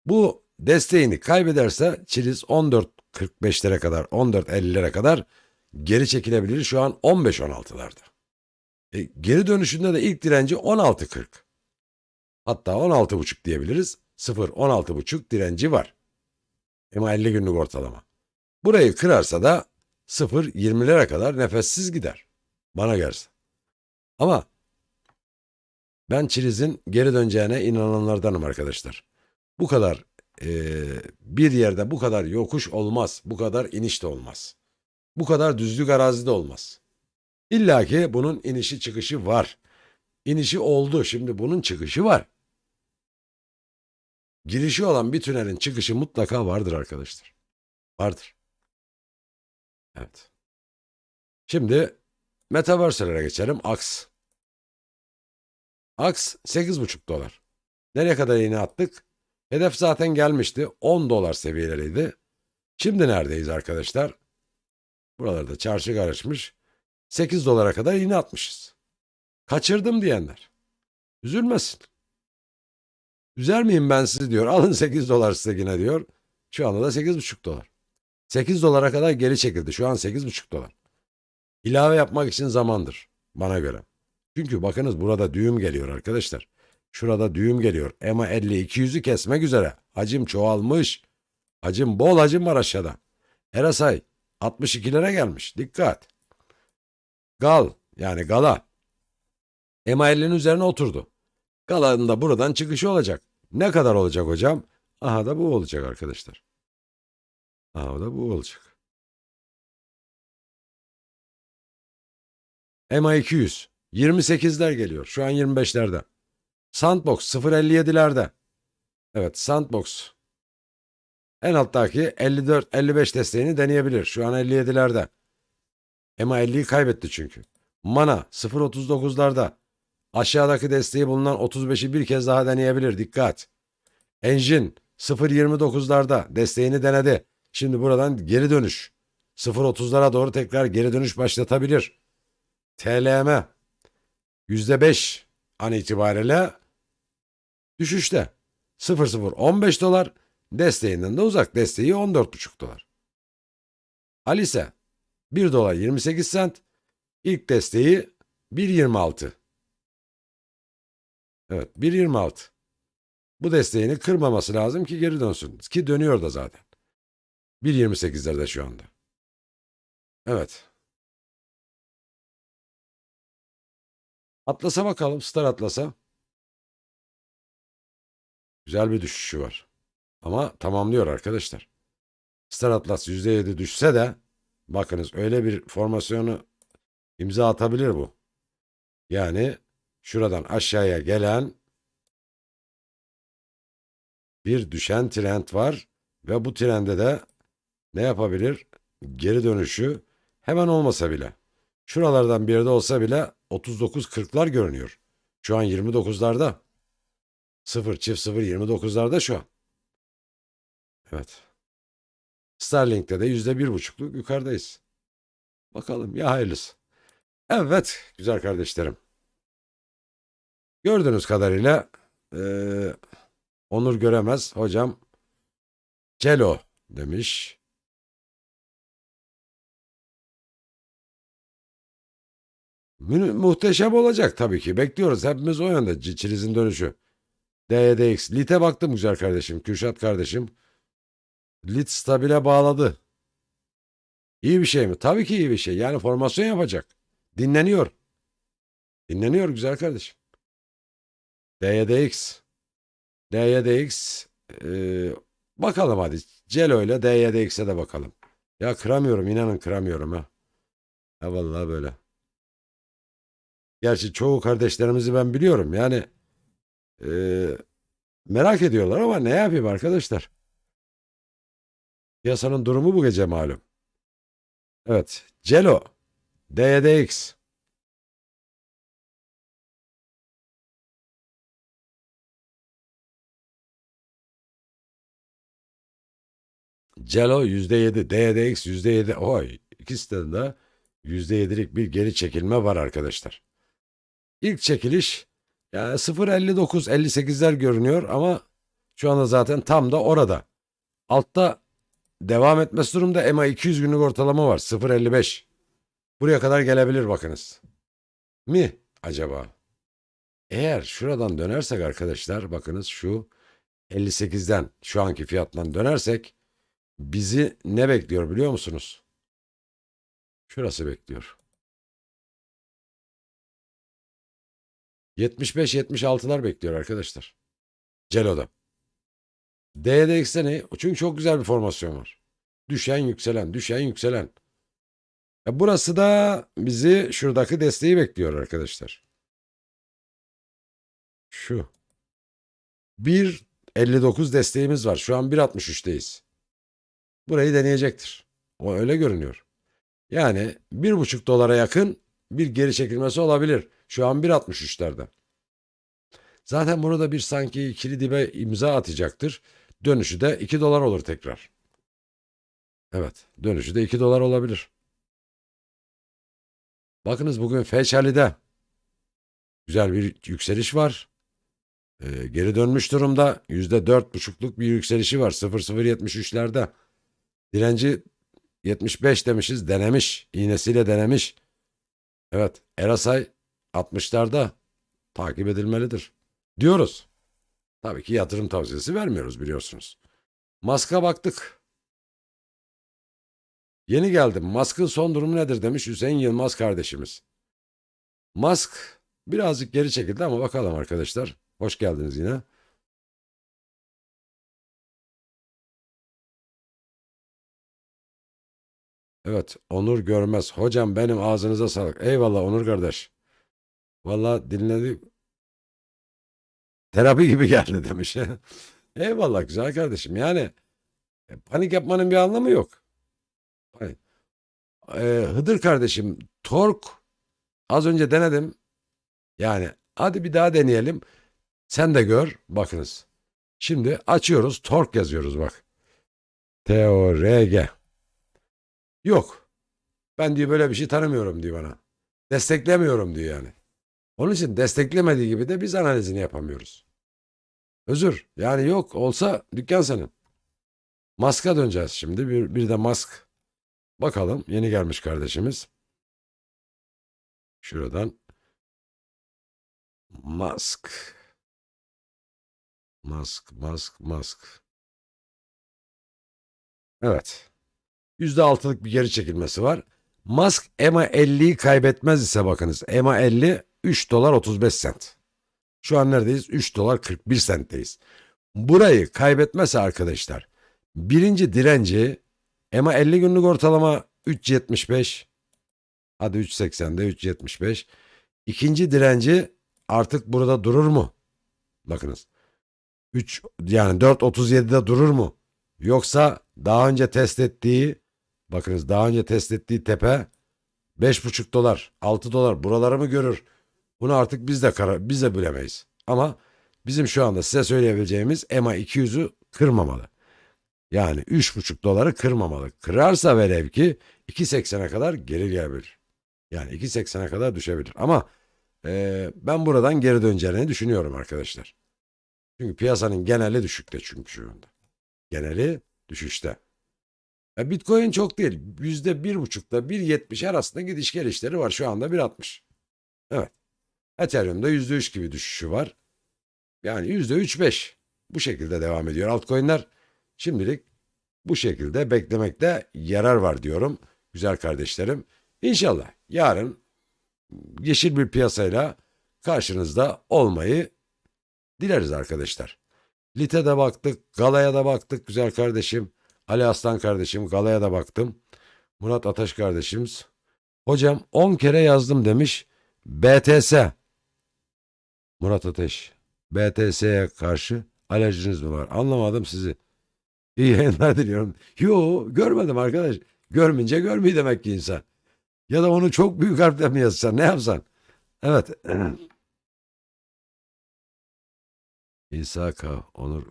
Speaker 1: Bu desteğini kaybederse Çiliz 14.45'lere kadar, 14.50'lere kadar geri çekilebilir. Şu an 15-16'larda. Geri dönüşünde de ilk direnci 16.40. Hatta 16.5 diyebiliriz. 0.16.5 direnci var. Ama 50 günlük ortalama. Burayı kırarsa da 0.20'lere kadar nefessiz gider. Bana gelirse. Ama ben Çiliz'in geri döneceğine inananlardanım arkadaşlar. Bu kadar bir yerde bu kadar yokuş olmaz. Bu kadar iniş de olmaz. Bu kadar düzlük arazide olmaz. İlla ki bunun inişi çıkışı var. İnişi oldu. Şimdi bunun çıkışı var. Girişi olan bir tünelin çıkışı mutlaka vardır arkadaşlar. Vardır. Evet. Şimdi Metaverse'lere geçelim. Aks. Aks 8,5 dolar. Nereye kadar iğne attık? Hedef zaten gelmişti. 10 dolar seviyeleriydi. Şimdi neredeyiz arkadaşlar? Buralarda çarşı karışmış. 8 dolara kadar yine atmışız. Kaçırdım diyenler. Üzülmesin. Üzer miyim ben sizi diyor. Alın 8 dolar size yine diyor. Şu anda da 8,5 dolar. 8 dolara kadar geri çekildi. Şu an 8,5 dolar. İlave yapmak için zamandır bana göre. Çünkü bakınız burada düğüm geliyor arkadaşlar. Şurada düğüm geliyor. EMA 50 200'ü kesmek üzere. Hacim çoğalmış. Hacim bol hacim var aşağıda. RSI 62'lere gelmiş. Dikkat. Gal yani gala. EMA 50'nin üzerine oturdu. Gala'nın da buradan çıkışı olacak. Ne kadar olacak hocam? Aha da bu olacak arkadaşlar. Aha da bu olacak. EMA 200. 28'ler geliyor. Şu an 25'lerde. Sandbox 0.57'lerde. Evet Sandbox. En alttaki 54-55 desteğini deneyebilir. Şu an 57'lerde. EMA 50'yi kaybetti çünkü. Mana 0.39'larda. Aşağıdaki desteği bulunan 35'i bir kez daha deneyebilir. Dikkat. Engine 0.29'larda desteğini denedi. Şimdi buradan geri dönüş. 0.30'lara doğru tekrar geri dönüş başlatabilir. TLM %5 an itibariyle düşüşte. 0.015 dolar desteğinden de uzak. Desteği 14,5 dolar. Alise 1 dolar 28 sent. İlk desteği 1.26. Evet 1.26. Bu desteğini kırmaması lazım ki geri dönsün. Ki dönüyor da zaten. 1.28'lerde şu anda. Evet. Atlas'a bakalım. Star Atlas'a. Güzel bir düşüşü var. Ama tamamlıyor arkadaşlar. Star Atlas %7 düşse de bakınız öyle bir formasyonu imza atabilir bu. Yani şuradan aşağıya gelen bir düşen trend var ve bu trende de ne yapabilir? Geri dönüşü hemen olmasa bile. Şuralardan bir yerde olsa bile 39-40'lar görünüyor. Şu an 29'larda. 0 çift 0 29'larda şu an. Evet. Sterling'de de %1,5'luk yukarıdayız. Bakalım ya hayırlısı. Evet güzel kardeşlerim. Gördüğünüz kadarıyla Onur Göremez hocam Celo demiş. Muhteşem olacak tabii ki. Bekliyoruz. Hepimiz o yönde. Çiliz'in dönüşü. DYDX. Lit'e baktım güzel kardeşim. Kürşat kardeşim. Lit stabile bağladı. İyi bir şey mi? Tabii ki iyi bir şey. Yani formasyon yapacak. Dinleniyor. Dinleniyor güzel kardeşim. DYDX. DYDX. Bakalım hadi. Celo ile DYDX'e de bakalım. Ya kıramıyorum. İnanın kıramıyorum ha. Ha vallahi böyle. Gerçi çoğu kardeşlerimizi ben biliyorum. Yani merak ediyorlar ama ne yapayım arkadaşlar? Piyasanın durumu bu gece malum. Evet. Celo. DYDX. Celo %7. DYDX %7. Oy. İkisinde de %7'lik bir geri çekilme var arkadaşlar. İlk çekiliş yani 0.59 58'ler görünüyor ama şu anda zaten tam da orada. Altta devam etmesi durumda EMA 200 günlük ortalama var 0.55. Buraya kadar gelebilir bakınız. Mi acaba? Eğer şuradan dönersek arkadaşlar bakınız şu 58'den şu anki fiyattan dönersek bizi ne bekliyor biliyor musunuz? Şurası bekliyor. 75-76'lar bekliyor arkadaşlar. Celo'da. DDX'de ne? Çünkü çok güzel bir formasyon var. Düşen yükselen, düşen yükselen. Burası da bizi şuradaki desteği bekliyor arkadaşlar. Şu. 1.59 desteğimiz var. Şu an 1.63'teyiz. Burayı deneyecektir. O öyle görünüyor. Yani 1,5 dolara yakın bir geri çekilmesi olabilir. Şu an 1.63'lerde. Zaten burada bir sanki ikili dibe imza atacaktır. Dönüşü de 2 dolar olur tekrar. Evet, dönüşü de 2 dolar olabilir. Bakınız bugün Feçhali'de güzel bir yükseliş var. Geri dönmüş durumda. %4,5'luk bir yükselişi var. 0,073'lerde. Direnci 75 demişiz. Denemiş. İğnesiyle denemiş. Evet. Erasay 60'larda takip edilmelidir. Diyoruz. Tabii ki yatırım tavsiyesi vermiyoruz biliyorsunuz. Musk'a baktık. Yeni geldim. Musk'ın son durumu nedir demiş Hüseyin Yılmaz kardeşimiz. Musk birazcık geri çekildi ama bakalım arkadaşlar. Hoş geldiniz yine. Evet, Onur Görmez. Hocam benim ağzınıza sağlık. Eyvallah Onur kardeş. Vallahi dinledik. Terapi gibi geldi demiş. Eyvallah güzel kardeşim. Yani panik yapmanın bir anlamı yok. Hani, Hıdır kardeşim, tork az önce denedim. Yani hadi bir daha deneyelim. Sen de gör. Bakınız. Şimdi açıyoruz. Tork yazıyoruz bak. T-O-R-G. Yok. Ben diyor böyle bir şey tanımıyorum diyor bana. Desteklemiyorum diyor yani. Onun için desteklemediği gibi de biz analizini yapamıyoruz. Özür. Yani yok olsa dükkan senin. Musk'a döneceğiz şimdi. Bir de Musk. Bakalım yeni gelmiş kardeşimiz. Şuradan Musk. Musk. Evet. %6'lık bir geri çekilmesi var. Musk EMA 50'yi kaybetmez ise bakınız. EMA 50 3 dolar 35 sent. Şu an neredeyiz? 3 dolar 41 sentteyiz. Burayı kaybetmezse arkadaşlar birinci direnci EMA 50 günlük ortalama 3.75. Hadi 3.80'de 3.75. İkinci direnci artık burada durur mu? Bakınız. 3 yani 4.37'de durur mu? Yoksa daha önce test ettiği bakınız daha önce test ettiği tepe 5,5 dolar 6 dolar buraları mı görür? Bunu artık biz de bilemeyiz. Ama bizim şu anda size söyleyebileceğimiz EMA 200'ü kırmamalı. Yani 3,5 doları kırmamalı. Kırarsa velev ki 2.80'e kadar geri gelebilir. Yani 2.80'e kadar düşebilir. Ama ben buradan geri döneceğini düşünüyorum arkadaşlar. Çünkü piyasanın geneli düşükte çünkü şu anda. Geneli düşüşte. Bitcoin çok değil. %1,5'da 1,70 arasında gidiş gelişleri var. Şu anda 1,60. Evet. Ethereum'da %3 gibi düşüşü var. Yani %3-5. Bu şekilde devam ediyor altcoin'ler. Şimdilik bu şekilde beklemekte yarar var diyorum. Güzel kardeşlerim. İnşallah yarın yeşil bir piyasayla karşınızda olmayı dileriz arkadaşlar. Lite de baktık, Gala'ya da baktık güzel kardeşim. Ali Aslan kardeşim, Gala'ya da baktım. Murat Ataş kardeşimiz. Hocam 10 kere yazdım demiş. BTS. Murat Ateş. BTS'ye karşı alerjiniz mi var? Anlamadım sizi. İyi yayınlar diliyorum. Yo görmedim arkadaş. Görmeyince görmeyi demek ki insan. Ya da onu çok büyük harfle mi yazsan ne yapsan? Evet. İsa K. Onur.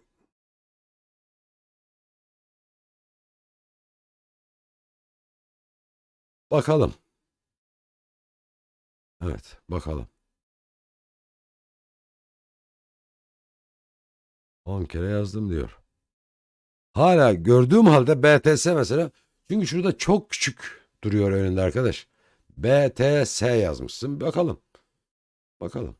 Speaker 1: Bakalım. Evet bakalım. 10 kere yazdım diyor. Hala gördüğüm halde BTS mesela. Çünkü şurada çok küçük duruyor önünde arkadaş. BTS yazmışsın. Bakalım. Bakalım.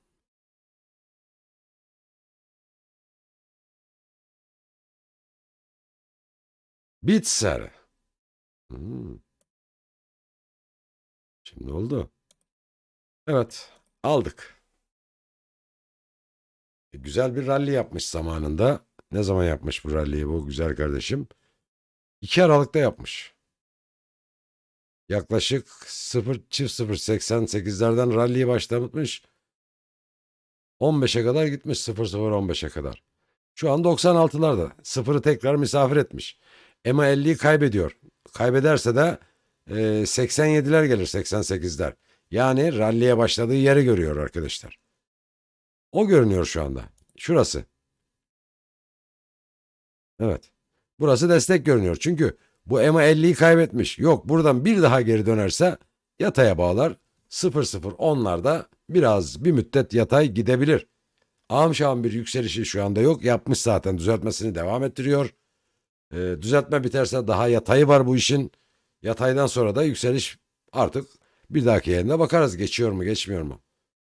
Speaker 1: Bitser. Hmm, şimdi oldu. Evet. Aldık. Güzel bir rally yapmış zamanında. Ne zaman yapmış bu rally'yi bu güzel kardeşim? 2 Aralık'ta yapmış. Yaklaşık 0.0088'lerden rally'yi başlatmış. 15'e kadar gitmiş 0015'e kadar. Şu an 96'larda. Sıfırı tekrar misafir etmiş. EMA 50'yi kaybediyor. Kaybederse de 87'ler gelir 88'ler. Yani rally'ye başladığı yeri görüyor arkadaşlar. O görünüyor şu anda. Şurası. Evet. Burası destek görünüyor. Çünkü bu EMA 50'yi kaybetmiş. Yok, buradan bir daha geri dönerse yataya bağlar. 0,010'larda biraz bir müddet yatay gidebilir. Ağam bir yükselişi şu anda yok. Yapmış zaten, düzeltmesini devam ettiriyor. Düzeltme biterse daha yatayı var bu işin. Yataydan sonra da yükseliş artık bir dahaki yayında bakarız. Geçiyor mu geçmiyor mu?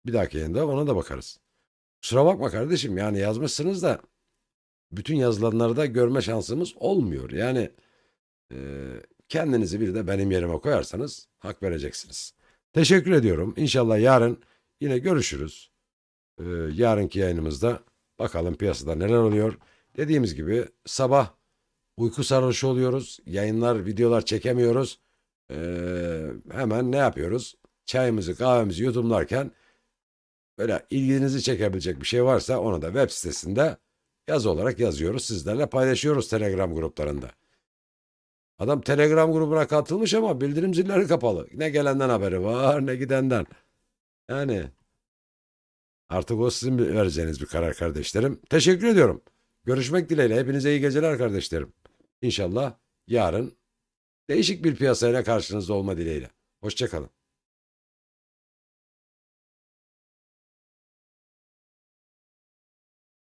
Speaker 1: Bir dahaki yayında ona da bakarız. Kusura bakma kardeşim, yani yazmışsınız da bütün yazılanları da görme şansımız olmuyor. Yani e, kendinizi bir de benim yerime koyarsanız hak vereceksiniz. Teşekkür ediyorum. İnşallah yarın yine görüşürüz. Yarınki yayınımızda bakalım piyasada neler oluyor. Dediğimiz gibi sabah uyku sarhoşu oluyoruz. Yayınlar, videolar çekemiyoruz. Hemen ne yapıyoruz? Çayımızı, kahvemizi yudumlarken böyle ilginizi çekebilecek bir şey varsa onu da web sitesinde yazı olarak yazıyoruz. Sizlerle paylaşıyoruz Telegram gruplarında. Adam Telegram grubuna katılmış ama bildirim zilleri kapalı. Ne gelenden haberi var, ne gidenden. Yani artık o sizin vereceğiniz bir karar kardeşlerim. Teşekkür ediyorum. Görüşmek dileğiyle. Hepinize iyi geceler kardeşlerim. İnşallah yarın değişik bir piyasayla karşınızda olma dileğiyle. Hoşça kalın.